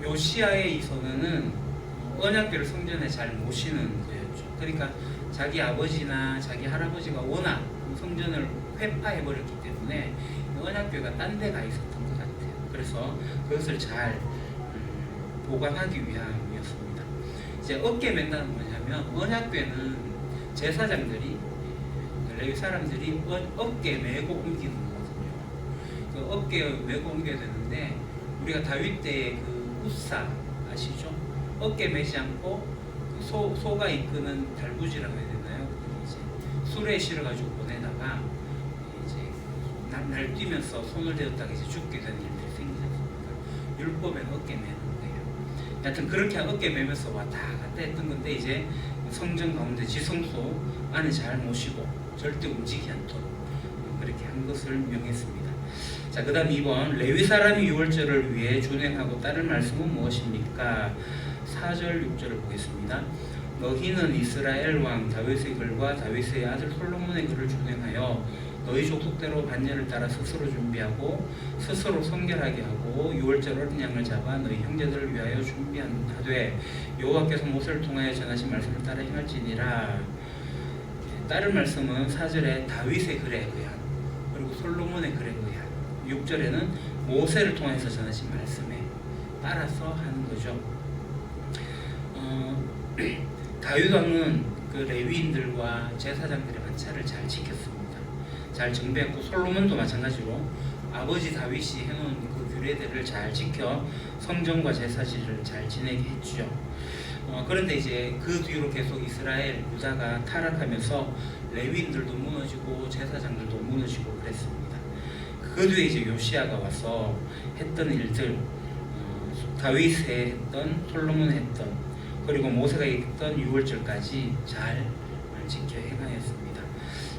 요시야의 이 선언은 언약궤를 성전에 잘 모시는 거였죠. 그러니까 자기 아버지나 자기 할아버지가 워낙 성전을 회파해 버렸기 때문에 언약궤가 딴 데 가 있었던 것 같아요. 그래서 그것을 잘 보관하기 위함이었습니다. 이제 어깨 맨다는 뭐냐면, 언약궤는 제사장들이, 레위 사람들이 어깨 메고 옮기는 거거든요. 그 어깨 메고 옮겨야 되는데, 우리가 다윗 때의 그 우사 아시죠? 어깨 매지 않고 소가 이끄는 달구지라고 해야 되나요? 이제 술에 실어가지고 보내다가 이제 날뛰면서 손을 대었다가 이제 죽게 되는 일들이 생기지 않습니까? 율법에는 어깨 매는 거예요. 여하튼 그렇게 어깨 매면서 왔다 갔다 했던 건데, 이제 성전 가운데 지성소 안에 잘 모시고 절대 움직이지 않도록 그렇게 한 것을 명했습니다. 자, 그 다음 2번 레위 사람이 유월절을 위해 준행하고 따를 말씀은 무엇입니까? 4절 6절을 보겠습니다. 너희는 이스라엘 왕 다윗의 글과 다윗의 아들 솔로몬의 글을 준행하여 너희 족속대로 반년을 따라 스스로 준비하고 스스로 성결하게 하고 유월절 어린 양을 잡아 너희 형제들을 위하여 준비하되 여호와께서 모세를 통하여 전하신 말씀을 따라 행할지니라. 따를 말씀은 4절에 다윗의 글에 의한, 그리고 솔로몬의 글에 의한, 6절에는 모세를 통해서 전하신 말씀에 따라서 하는 거죠. 다윗 왕은 그 레위인들과 제사장들의 반차를 잘 지켰습니다. 잘 정비했고, 솔로몬도 마찬가지로 아버지 다윗이 해놓은 그 규례들을 잘 지켜 성전과 제사지를 잘 지내게 했죠. 그런데 이제 그 뒤로 계속 이스라엘, 유다가 타락하면서 레위인들도 무너지고 제사장들도 무너지고 그랬습니다. 그 뒤에 이제 요시야가 와서 했던 일들, 다윗에 했던, 솔로몬에 했던, 그리고 모세가 했던 유월절까지 잘 지켜 행하였습니다.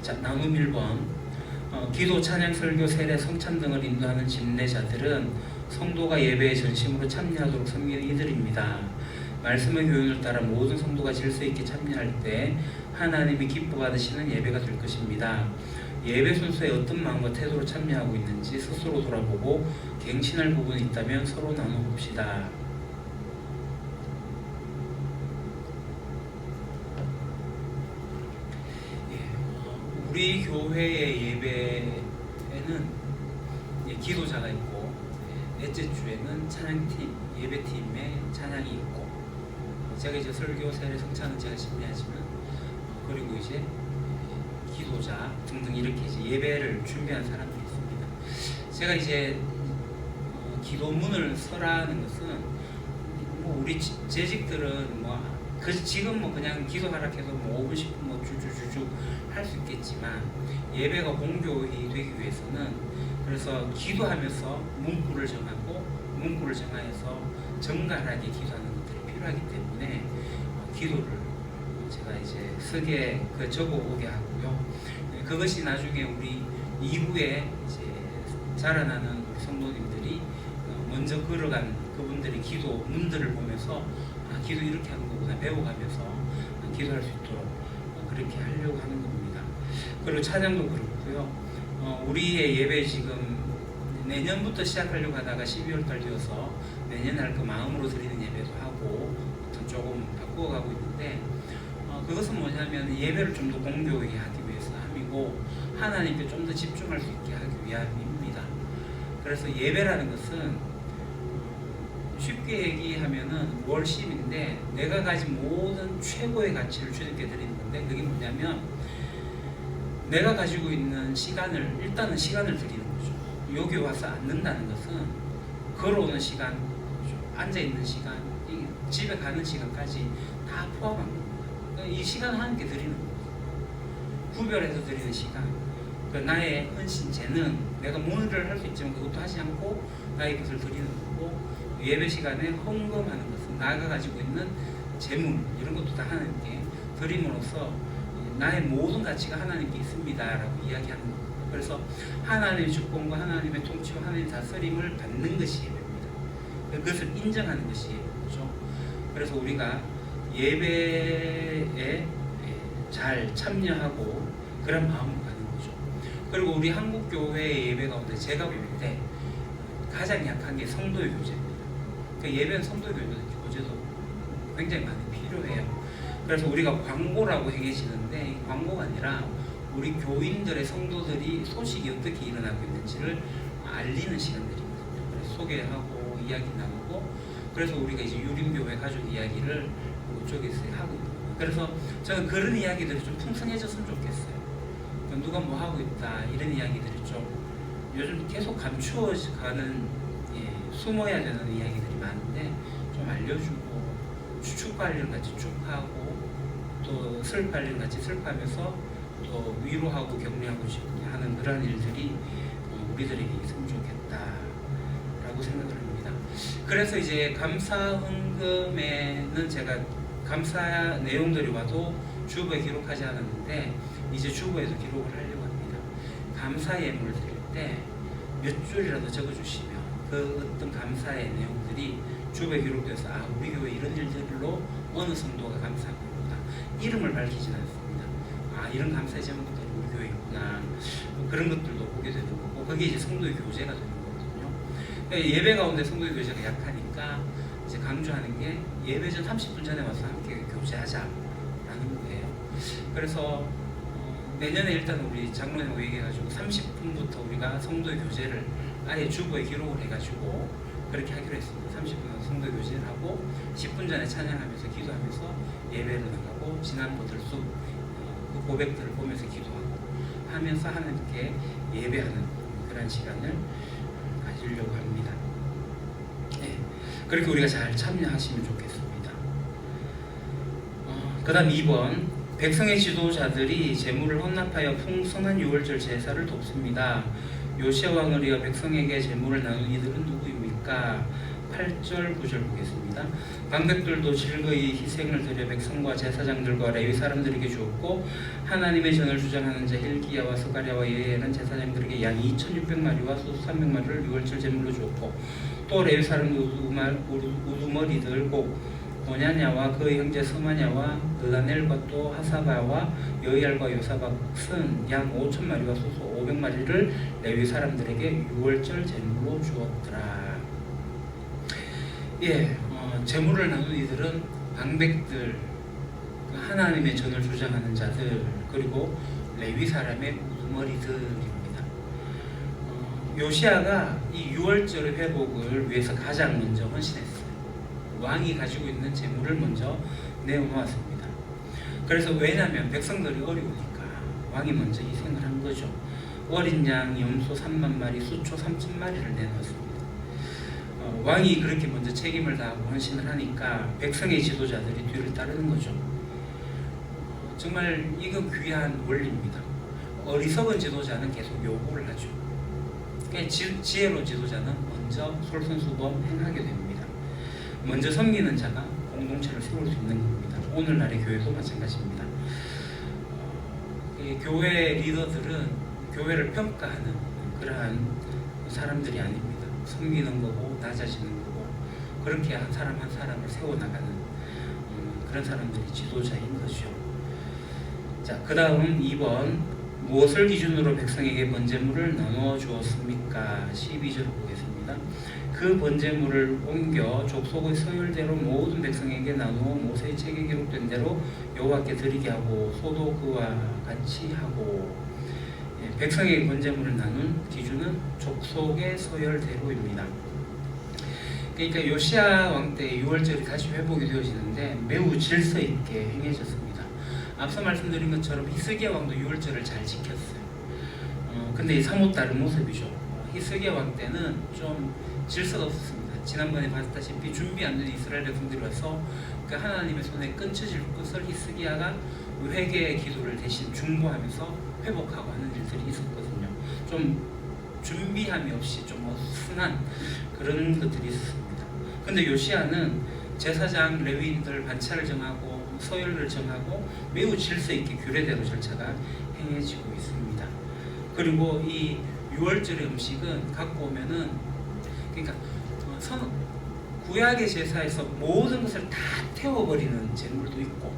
자, 나눔 1번. 기도, 찬양, 설교, 세례, 성찬 등을 인도하는 집례자들은 성도가 예배에 전심으로 참여하도록 섬기는 이들입니다. 말씀의 교훈을 따라 모든 성도가 질서 있게 참여할 때 하나님이 기뻐 받으시는 예배가 될 것입니다. 예배 순서에 어떤 마음과 태도로 참여하고 있는지 스스로 돌아보고 갱신할 부분이 있다면 서로 나눠봅시다. 우리 교회의 예배에는 기도자가 있고 넷째 주에는 찬양팀, 예배팀의 찬양이 있고, 제가 이제 설교, 세례, 성찬은 제가 심리하지만, 그리고 이제 기도자 등등 이렇게 이제 예배를 준비한 사람들이 있습니다. 제가 이제 기도문을 서라는 것은 뭐 우리 재직들은 지금 그냥 기도하라 해도 5분 10분 쭉쭉쭉쭉 할 수 있겠지만, 예배가 공교히 되기 위해서는 그래서 기도하면서 문구를 정하고 문구를 정하여서 정갈하게 기도하는 것들이 필요하기 때문에 기도를 제가 이제 쓰게 적어오게 하고요. 그것이 나중에 우리 이후에 이제 자라나는 우리 성도님들이 먼저 걸어간 그분들의 기도 문들을 보면서 기도 이렇게 하는 거구나 배워가면서 기도할 수 있도록 그렇게 하려고 하는 겁니다. 그리고 찬양도 그렇고요. 우리의 예배 지금 내년부터 시작하려고 하다가 12월달 되어서 내년에 할 그 마음으로 드리는 예배도 하고 조금 바꾸어가고 있는데, 그것은 뭐냐면 예배를 좀 더 공교하게 하기 위해서 함이고 하나님께 좀 더 집중할 수 있게 하기 위함입니다. 그래서 예배라는 것은 쉽게 얘기하면은 월심인데 내가 가진 모든 최고의 가치를 주님께 드리는 건데, 그게 뭐냐면 내가 가지고 있는 시간을 일단은 시간을 드리는 거죠. 여기 와서 앉는다는 것은 걸어오는 시간, 앉아있는 시간, 집에 가는 시간까지 다 포함한 겁니다. 이 시간을 하나님께 드리는 거예요. 구별해서 드리는 시간, 나의 헌신, 재능, 내가 뭐를 할 수 있지만 그것도 하지 않고 나의 것을 드리는 거고, 예배 시간에 헌금하는 것은 나가 가지고 있는 재물 이런 것도 다 하나님께 드림으로써 나의 모든 가치가 하나님께 있습니다라고 이야기하는 겁니다. 그래서 하나님의 축복과 하나님의 통치와 하나님의 다스림을 받는 것이 예배입니다. 그것을 인정하는 것이 예배죠. 그래서 우리가 예배에 잘 참여하고 그런 마음으로 가는 거죠. 그리고 우리 한국 교회의 예배 가운데 제가 볼 때 가장 약한 게 성도의 교제입니다. 예배는 성도의 교제도 굉장히 많이 필요해요. 그래서 우리가 광고라고 행해지는데 광고가 아니라 우리 교인들의 성도들이 소식이 어떻게 일어나고 있는지를 알리는 시간들이거든요. 그래서 소개하고 이야기 나누고, 그래서 우리가 이제 유림교회 가족 이야기를 그쪽에서 하고 있는 거예요. 그래서 저는 그런 이야기들이 좀 풍성해졌으면 좋겠어요. 누가 뭐 하고 있다 이런 이야기들이 좀 요즘 계속 감추어가는, 숨어야 되는 이야기들이 많은데 좀 알려주고, 축복할 같이 축하하고, 또 슬퍼할 일 같이 슬퍼하면서 또 위로하고 격려하고 하는 그런 일들이 우리들에게 있으면 좋겠다라고 생각을 합니다. 그래서 이제 감사 헌금에는 제가 감사 내용들이 와도 주보에 기록하지 않았는데 이제 주보에도 기록을 하려고 합니다. 감사 예물을 드릴 때 몇 줄이라도 적어주시면 그 어떤 감사의 내용들이 주보에 기록돼서 우리 교회 이런 일들로 어느 성도가 감사하고 있구나, 이름을 밝히진 않습니다. 이런 감사의 제목들이 우리 교회에 있구나, 그런 것들도 보게 되는 거고, 그게 이제 성도의 교제가 되는 거거든요. 그러니까 예배 가운데 성도의 교제가 약하니까 이제 강조하는 게 예배 전 30분 전에 와서 함께 교제하자라는 거예요. 그래서 내년에 일단 우리 장로님하고 얘기해가지고 30분부터 우리가 성도의 교제를 아예 주보에 기록을 해가지고 그렇게 하기로 했습니다. 30분 성도 교제를 하고 10분 전에 찬양하면서 기도하면서 예배를 나가고 지난번 들쑥 그 고백들을 보면서 기도하고 하면서 하나님께 예배하는 그런 시간을 가지려고 합니다. 그렇게 우리가 잘 참여하시면 좋겠습니다. 그 다음 2번, 백성의 지도자들이 재물을 헌납하여 풍성한 유월절 제사를 돕습니다. 요시야 왕을 이어 백성에게 재물을 나눈 이들은 누구입니까? 8절 9절 보겠습니다. 방백들도 즐거이 희생을 드려 백성과 제사장들과 레위 사람들에게 주었고, 하나님의 전을 주장하는 자 hil기야와 스가랴와 예레는 제사장들에게 양 2,600마리와 소 300마리를 유월절 제물로 주었고, 또 레위 사람 우두머리들 곧 오냐냐와 그의 형제 스마냐와 느다넬과 또 하사바와 여이알과 요사박은 양 5,000마리와 소소 500마리를 레위 사람들에게 유월절 제물로 주었더라. 제물을 나눈 이들은 방백들, 하나님의 전을 주장하는 자들, 그리고 레위 사람의 우두머리들입니다. 요시아가 이 유월절 회복을 위해서 가장 먼저 헌신했어요. 왕이 가지고 있는 재물을 먼저 내어놓았습니다. 그래서 왜냐하면 백성들이 어려우니까 왕이 먼저 희생을 한 거죠. 어린 양, 염소 3만 마리, 수초 3천 마리를 내놓았습니다. 왕이 그렇게 먼저 책임을 다하고 헌신을 하니까 백성의 지도자들이 뒤를 따르는 거죠. 정말 이건 귀한 원리입니다. 어리석은 지도자는 계속 요구를 하죠. 그러니까 지혜로운 지도자는 먼저 솔선수범 행하게 됩니다. 먼저 섬기는 자가 공동체를 세울 수 있는 겁니다. 오늘날의 교회도 마찬가지입니다. 교회 리더들은 교회를 평가하는 그러한 사람들이 아닙니다. 섬기는 거고 낮아지는 거고 그렇게 한 사람 한 사람을 세워나가는 그런 사람들이 지도자인 거죠. 자, 그 다음 2번 무엇을 기준으로 백성에게 번제물을 나누어 주었습니까? 12절을 보겠습니다. 그 번제물을 옮겨 족속의 서열대로 모든 백성에게 나누어 모세의 책에 기록된 대로 여호와께 드리게 하고 소도 그와 같이 하고. 백성에게 번제물을 나눈 기준은 족속의 서열대로입니다. 그러니까 요시야 왕 때 유월절이 다시 회복이 되어지는데 매우 질서 있게 행해졌습니다. 앞서 말씀드린 것처럼 히스기야 왕도 유월절을 잘 지켰어요. 근데 사뭇 다른 모습이죠. 히스기야 왕 때는 좀 질서가 없었습니다. 지난번에 봤다시피 준비 안 된 이스라엘 백성들이 와서 그 하나님의 손에 끊쳐질 것을 히스기야가 회개의 기도를 대신 중보하면서 회복하고 하는 일들이 있었거든요. 좀 준비함이 없이 좀 어순한 그런 것들이 있었습니다. 근데 요시야는 제사장, 레위인들 반차를 정하고 서열을 정하고 매우 질서 있게 규례대로 절차가 행해지고 있습니다. 그리고 이 유월절의 음식은 갖고 오면은 그러니까 구약의 제사에서 모든 것을 다 태워버리는 제물도 있고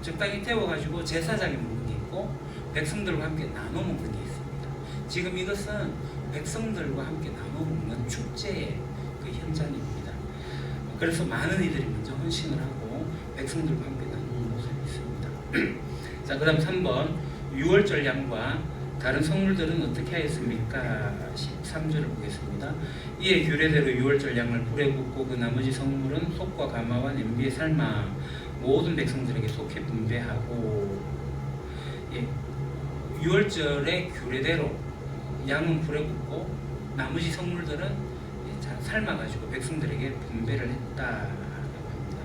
적당히 태워가지고 제사장이 먹는 게 있고 백성들과 함께 나눠 먹는 게 있습니다. 지금 이것은 백성들과 함께 나눠 먹는 축제의 그 현장입니다. 그래서 많은 이들이 먼저 헌신을 하고 백성들과 함께 나누는 모습이 있습니다. 자, 그 다음 3번 유월절 양과 다른 성물들은 어떻게 하였습니까? 13절을 보겠습니다. 이에 규례대로 유월절 양을 불에 굽고 그 나머지 성물은 속과 가마와 냄비에 삶아 모든 백성들에게 속해 분배하고. 유월절의 규례대로 양은 불에 굽고 나머지 성물들은 삶아가지고 백성들에게 분배를 했다라고 합니다.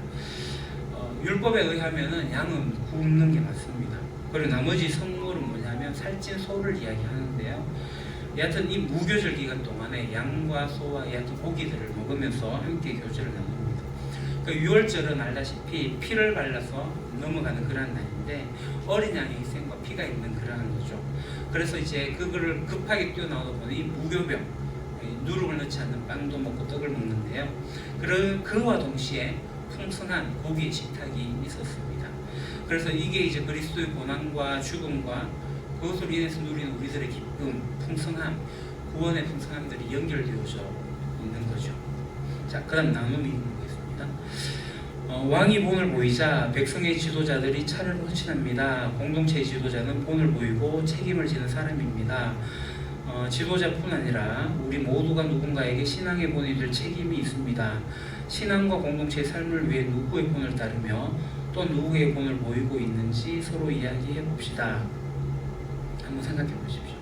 율법에 의하면은 양은 굽는 게 맞습니다. 그리고 나머지 성물은 뭐냐면 살찐 소를 이야기하는데요. 여하튼 이 무교절 기간 동안에 양과 소와 여하튼 고기들을 먹으면서 함께 교제를 나눕니다. 그 유월절은 알다시피 피를 발라서 넘어가는 그러한 날인데 어린 양의 희생과 피가 있는 그러한 거죠. 그래서 이제 그거를 급하게 뛰어나오다 보니 무교병, 누룩을 넣지 않는 빵도 먹고 떡을 먹는데요. 그와 동시에 풍성한 고기의 식탁이 있었습니다. 그래서 이게 이제 그리스도의 고난과 죽음과 그것으로 인해서 누리는 우리들의 기쁨, 풍성함, 구원의 풍성함들이 연결되어져 있는 거죠. 자, 그 다음 나눔이 보겠습니다. 왕이 본을 보이자 백성의 지도자들이 차를 헌신합니다. 공동체의 지도자는 본을 보이고 책임을 지는 사람입니다. 지도자뿐 아니라 우리 모두가 누군가에게 신앙의 본이 될 책임이 있습니다. 신앙과 공동체의 삶을 위해 누구의 본을 따르며 또 누구의 본을 보이고 있는지 서로 이야기해 봅시다. 한번 생각해 보십시오.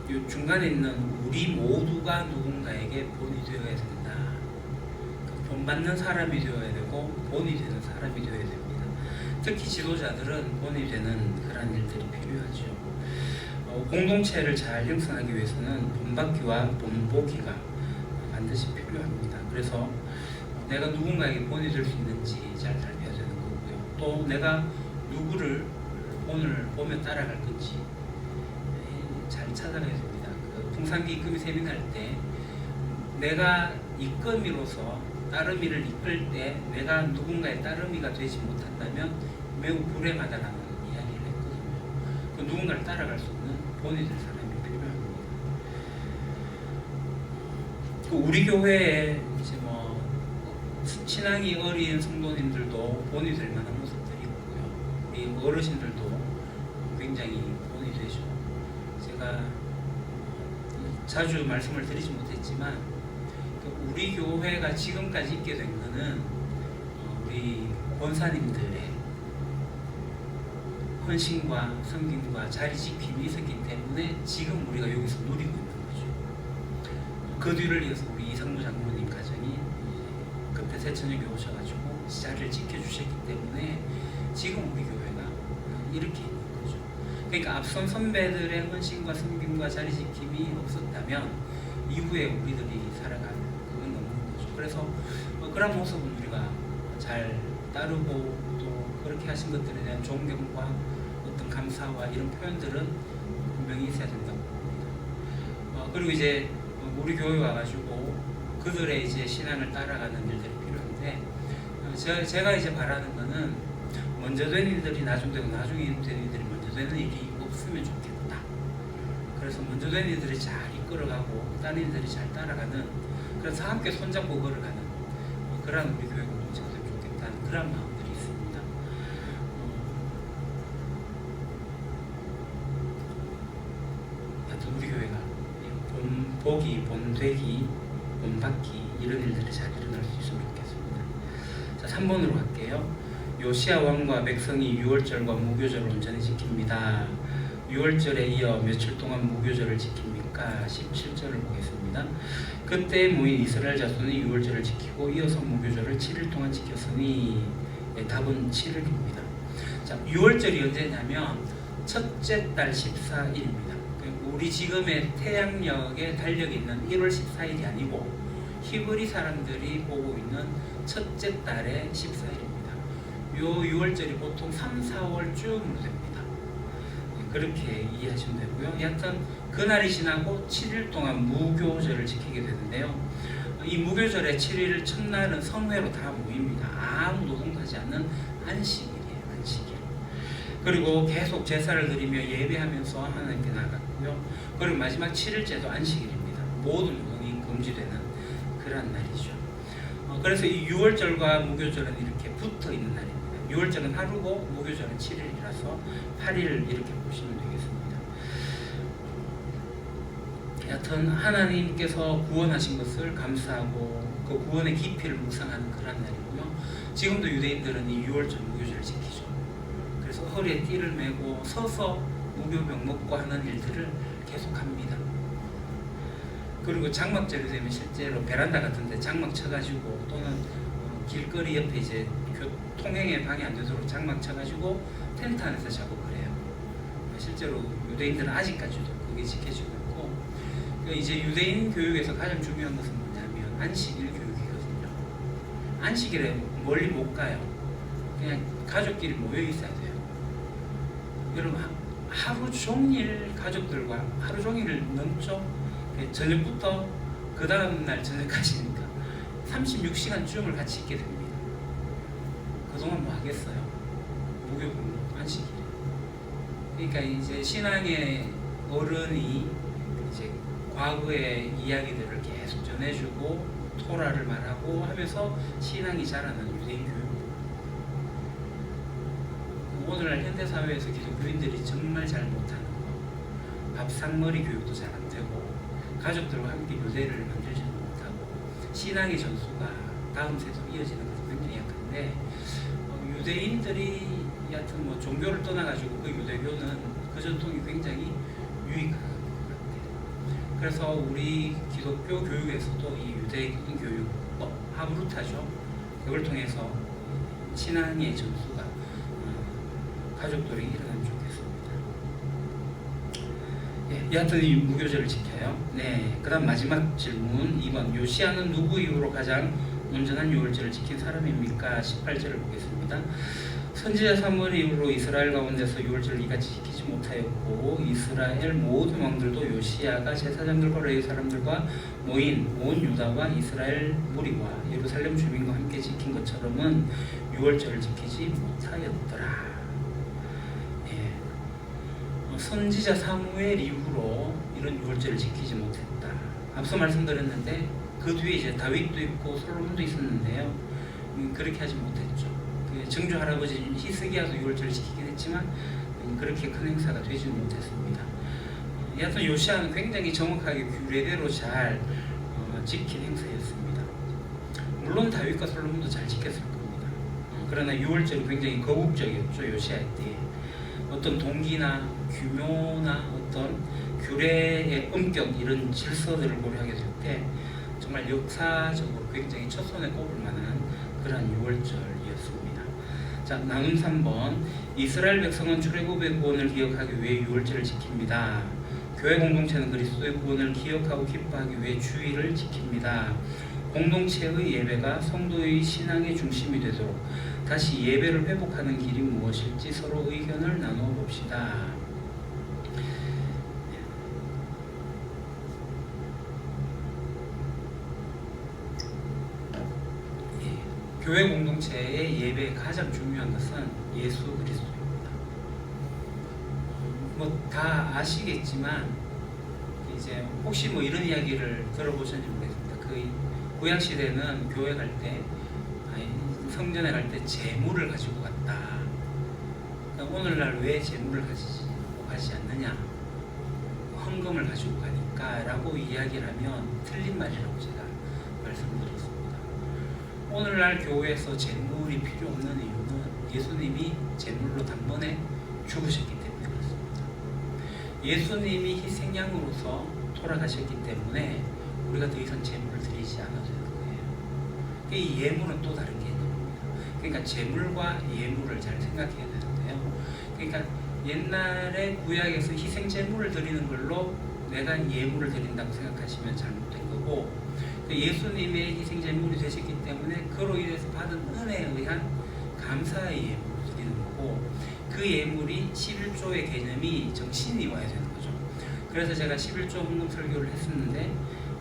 이 중간에 있는 우리 모두가 누군가에게 본이 되어야 된다. 본받는 사람이 되어야 되고 본이 되는 사람이 되어야 됩니다. 특히 지도자들은 본이 되는 그런 일들이 필요하죠. 공동체를 잘 형성하기 위해서는 본받기와 본보기가 반드시 필요합니다. 그래서 내가 누군가에게 본이 될 수 있는지 잘 살펴야 되는 거고요. 또 내가 누구를 본을 보며 따라갈 건지 잘 찾아가야 됩니다. 풍산기 이끌이 세미나할 때 내가 이끌미로서 따르미를 이끌 때 내가 누군가의 따르미가 되지 못한다면 매우 불행하다라는 이야기를 했거든요. 그 누군가를 따라갈 수 있는 본이 될 사람이 필요합니다. 우리 교회에 이제 신앙이 어린 성도님들도 본이 될 만한 모습들이 있고요. 우리 어르신들도 굉장히 본이 되죠. 제가 자주 말씀을 드리지 못했지만 우리 교회가 지금까지 있게 된 거는 우리 권사님들의 헌신과 섬김과 자리 지킴이 있었기 때문에 지금 우리가 여기서 누리고 있는 거죠. 그 뒤를 이어서 우리 이상무 장로님 가정이 그때 새천역에 오셔가지고 자리를 지켜주셨기 때문에 지금 우리 교회가 이렇게 있는 거죠. 그러니까 앞선 선배들의 헌신과 섬김과 자리 지킴이 없었다면 이후에 우리들이 살아갈 그건 없는 거죠. 그래서 그런 모습은 우리가 잘 따르고 또 그렇게 하신 것들에 대한 존경과 어떤 감사와 이런 표현들은 분명히 있어야 된다고 봅니다. 그리고 이제 우리 교회 와가지고 그들의 이제 신앙을 따라가는 일들이 필요한데 제가 이제 바라는 거는 먼저 된 일들이 나중 되고 나중에 된 일들이 먼저 되는 일이 없으면 좋겠다. 그래서 먼저 된 일들이 잘 이끌어가고 다른 일들이 잘 따라가는, 그래서 함께 손잡고 걸어가는 그런 우리 교회 공동체가 되면 좋겠다는 그런 마음들이 있습니다. 하여튼 우리 교회가 본보기, 본되기, 본받기 이런 일들이 잘 일어날 수 있으면 좋겠습니다. 자, 3번으로 갈게요. 요시야 왕과 백성이 유월절과 무교절을 온전히 지킵니다. 6월절에 이어 며칠 동안 무교절을 지킵니까? 17절을 보겠습니다. 그때 모인 이스라엘 자손이 6월절을 지키고 이어서 무교절을 7일 동안 지켰으니 답은 7일입니다. 자, 6월절이 언제냐면 첫째 달 14일입니다. 우리 지금의 태양력에 달력이 있는 1월 14일이 아니고 히브리 사람들이 보고 있는 첫째 달의 14일입니다. 요 6월절이 보통 3, 4월쯤으로 됩니다. 그렇게 이해하시면 되고요. 여하튼 그날이 지나고 7일 동안 무교절을 지키게 되는데요. 이 무교절의 7일 첫날은 성회로 다 모입니다. 아무 노동도 하지 않는 안식일이에요. 안식일. 그리고 계속 제사를 드리며 예배하면서 하나님께 나갔고요. 그리고 마지막 7일째도 안식일입니다. 모든 노동이 금지되는 그런 날이죠. 그래서 이 6월절과 무교절은 이렇게 붙어 있는 날입니다. 6월절은 하루고 무교절은 7일이라서 8일 이렇게 보시면 되겠습니다. 여하튼 하나님께서 구원하신 것을 감사하고 그 구원의 깊이를 묵상하는 그런 날이고요. 지금도 유대인들은 이 6월절 무교절을 지키죠. 그래서 허리에 띠를 메고 서서 무교병 먹고 하는 일들을 계속합니다. 그리고 장막절이 되면 실제로 베란다 같은 데 장막 쳐가지고 또는 길거리 옆에 이제 통행에 방해 안 되도록 장막 쳐가지고 텐트 안에서 자고 그래요. 실제로 유대인들은 아직까지도 그게 지켜지고 있고, 이제 유대인 교육에서 가장 중요한 것은 뭐냐면 안식일 교육이거든요. 안식일에 멀리 못 가요. 그냥 가족끼리 모여 있어야 돼요. 여러분 하루 종일 가족들과 하루 종일을 넘죠. 저녁부터 그 다음날 저녁까지니까 36시간쯤을 같이 있게 됩니다. 그동안 뭐 하겠어요? 무교병 안식일. 그러니까 이제 신앙의 어른이 이제 과거의 이야기들을 계속 전해주고 토라를 말하고 하면서 신앙이 자라는 유대인 교육. 오늘날 현대사회에서 기독교인들이 정말 잘 못하는 거, 밥상머리 교육도 잘 안 되고 가족들과 함께 교대를 만들지는 못하고 신앙의 전수가 다음 세대로 이어지는 것은 굉장히 약한데, 유대인들이 여하튼 뭐 종교를 떠나가지고 그 유대교는 그 전통이 굉장히 유익한 것 같아요. 그래서 우리 기독교 교육에서도 이 유대인 교육 하브루타죠. 그걸 통해서 신앙의 전수가 가족들이 일어나면 좋겠습니다. 여하튼 이 무교절을 지켜요. 네, 그 다음 마지막 질문 2번. 요시야는 누구 이후로 가장 온전한 유월절을 지킨 사람입니까? 18절을 보겠습니다. 선지자 사무엘 이후로 이스라엘 가운데서 유월절을 이같이 지키지 못하였고 이스라엘 모든 왕들도 요시야가 제사장들과 레위 사람들과 모인 온 유다와 이스라엘 무리와 예루살렘 주민과 함께 지킨 것처럼은 유월절을 지키지 못하였더라. 선지자 사무엘 이후로 이런 유월절을 지키지 못했다. 앞서 말씀드렸는데 그 뒤에 이제 다윗도 있고 솔로몬도 있었는데요. 그렇게 하지 못했죠. 그 증조 할아버지 히스기야도 6월절을 지키긴 했지만 그렇게 큰 행사가 되지는 못했습니다. 여하튼 요시아는 굉장히 정확하게 규례대로 잘 지킨 행사였습니다. 물론 다윗과 솔로몬도 잘 지켰을 겁니다. 그러나 6월절은 굉장히 거국적이었죠. 요시아의 때에 어떤 동기나 규모나 어떤 규례의 엄격 이런 질서들을 고려하게 될 때 정말 역사적으로 굉장히 첫손에 꼽을 만한 그러한 6월절이었습니다. 자, 나눔 3번. 이스라엘 백성은 출애굽의 구원을 기억하기 위해 6월절을 지킵니다. 교회 공동체는 그리스도의 구원을 기억하고 기뻐하기 위해 주일을 지킵니다. 공동체의 예배가 성도의 신앙의 중심이 되도록 다시 예배를 회복하는 길이 무엇일지 서로 의견을 나누어 봅시다. 교회 공동체의 예배의 가장 중요한 것은 예수 그리스도입니다. 뭐 다 아시겠지만 이제 혹시 뭐 이런 이야기를 들어보셨는지 모르겠습니다. 그 구약 시대는 교회 갈 때, 성전에 갈 때 재물을 가지고 갔다. 그러니까 오늘날 왜 재물을 가지지 않느냐? 헌금을 가지고 가니까라고 이야기를 하면 틀린 말이라고 제가 말씀을 드렸습니다. 오늘날 교회에서 재물이 필요 없는 이유는 예수님이 재물로 단번에 죽으셨기 때문에 그렇습니다. 예수님이 희생양으로서 돌아가셨기 때문에 우리가 더 이상 재물을 드리지 않아도 되는 거예요. 이 예물은 또 다른 개념입니다. 그러니까 재물과 예물을 잘 생각해야 되는데요. 그러니까 옛날에 구약에서 희생 재물을 드리는 걸로 내가 예물을 드린다고 생각하시면 잘못된 거고, 예수님의 희생 제물이 되셨기 때문에 그로 인해서 받은 은혜에 의한 감사의 예물을 드리는 거고, 그 예물이 11조의 개념이 정신이 와야 되는 거죠. 그래서 제가 11조 헌금 설교를 했었는데,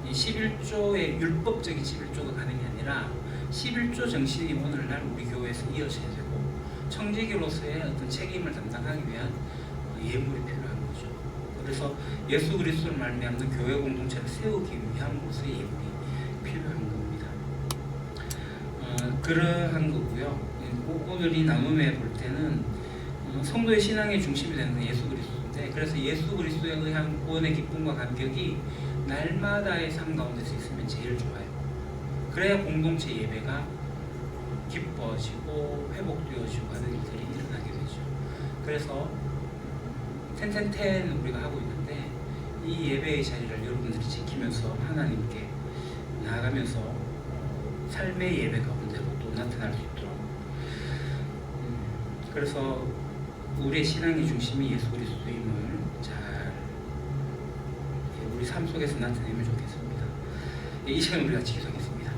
이 11조의 율법적인 11조가 가는 게 아니라 11조 정신이 오늘날 우리 교회에서 이어져야 되고, 청지기로서의 어떤 책임을 담당하기 위한 예물이 필요한 거죠. 그래서 예수 그리스도를 말미암는 교회 공동체를 세우기 위함으로서의 예물이 필요한 겁니다. 그러한 거고요. 오늘 이 나눔에 볼 때는 성도의 신앙의 중심이 되는 예수 그리스도인데, 그래서 예수 그리스도에 의한 구원의 기쁨과 감격이 날마다의 삶 가운데서 있으면 제일 좋아요. 그래야 공동체 예배가 기뻐지고 회복되어지고 하는 일들이 일어나게 되죠. 그래서 10 우리가 하고 있는데, 이 예배의 자리를 여러분들이 지키면서 하나님께 나아가면서 삶의 예배 가운데로 또 나타날 수 있도록, 그래서 우리의 신앙의 중심이 예수 그리스도임을 잘 우리 삶 속에서 나타내면 좋겠습니다. 이 시간 우리 같이 기도하겠습니다.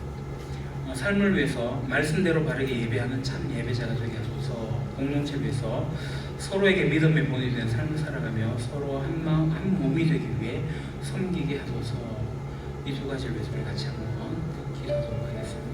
삶을 위해서 말씀대로 바르게 예배하는 참 예배자가 되게 하소서. 공동체를 위해서 서로에게 믿음의 본이 되는 삶을 살아가며 서로 한 마음 한 몸이 되기 위해 섬기게 하소서. 이 두 가지를 위해서 우리 같이 한번 기도하도록 하겠습니다.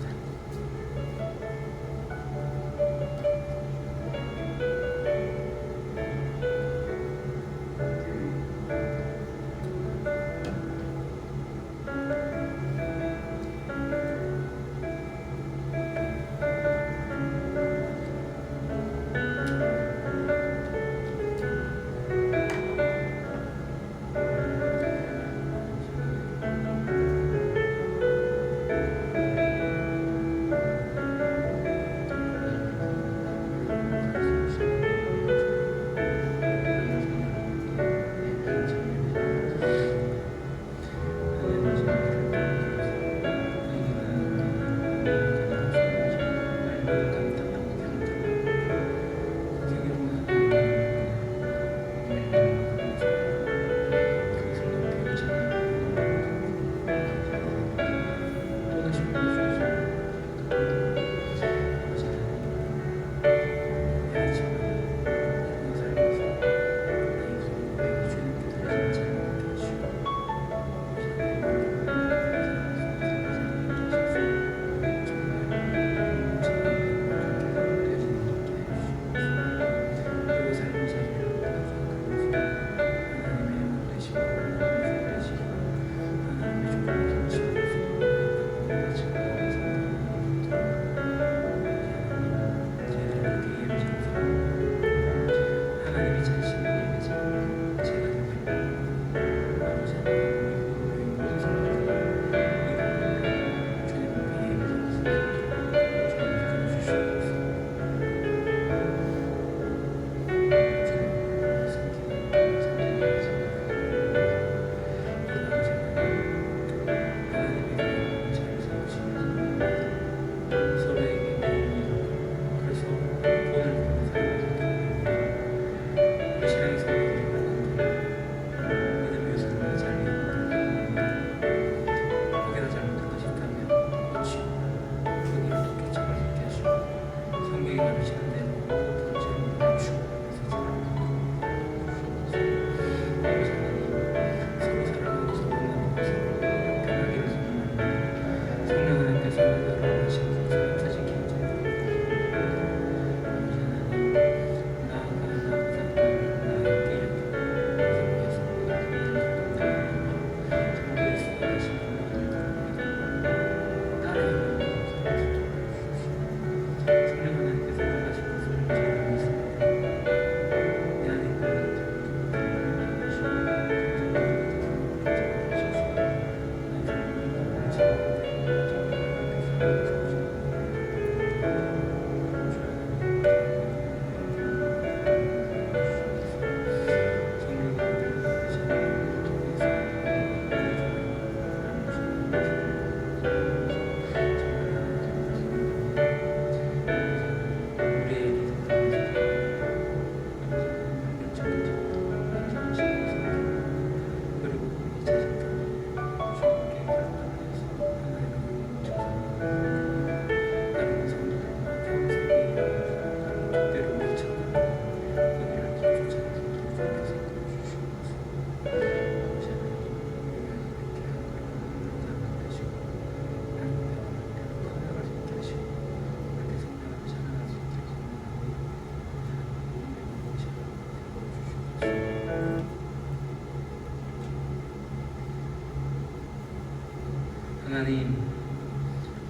하나님,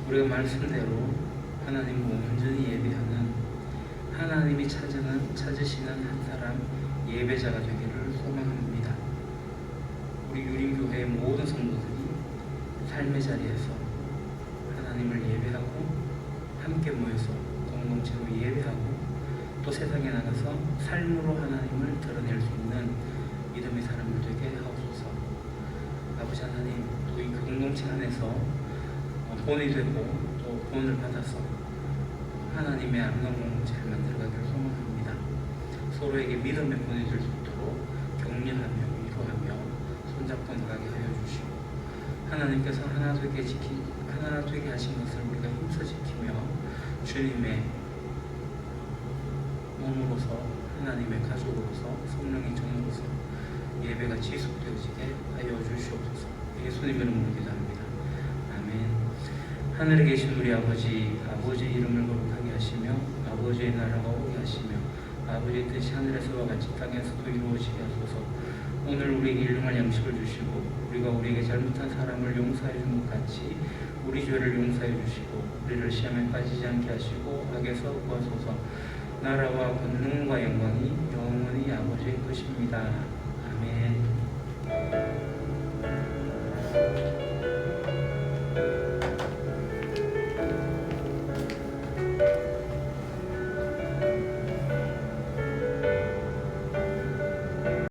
우리가 말씀대로 하나님을 온전히 예배하는 하나님이 찾으시는 한 사람 예배자가 되기를 소망합니다. 우리 유림교회의 모든 성도들이 삶의 자리에서 하나님을 예배하고 함께 모여서 공동체로 예배하고 또 세상에 나가서 삶으로 하나님을 드러낼 수 있는 믿음의 사람을 되게 하옵소서. 아버지 하나님, 또 이 공동체 안에서 본이 되고 또 본을 받아서 하나님의 아름다운 공동체를 만들어가기를 소망합니다. 서로에게 믿음의 본이 될 수 있도록 격려하며 위로하며 손잡고 나가게 하여 주시고, 하나님께서 하나 되게 하신 것을 우리가 힘써 지키며 주님의 몸으로서 하나님의 가족으로서 성령의 종으로서 예배가 지속되어지게 하여 주시옵소서. 예수님 이름으로 기도합니다. 아멘. 하늘에 계신 우리 아버지, 아버지의 이름을 거룩하게 하시며 아버지의 나라가 오게 하시며 아버지의 뜻이 하늘에서와 같이 땅에서도 이루어지게 하소서. 오늘 우리에게 일용할 양식을 주시고 우리가 우리에게 잘못한 사람을 용서해 준 것 같이 우리 죄를 용서해 주시고 우리를 시험에 빠지지 않게 하시고 악에서 구하소서. 나라와 권능과 영광이 영원히 아버지의 것입니다. 아멘.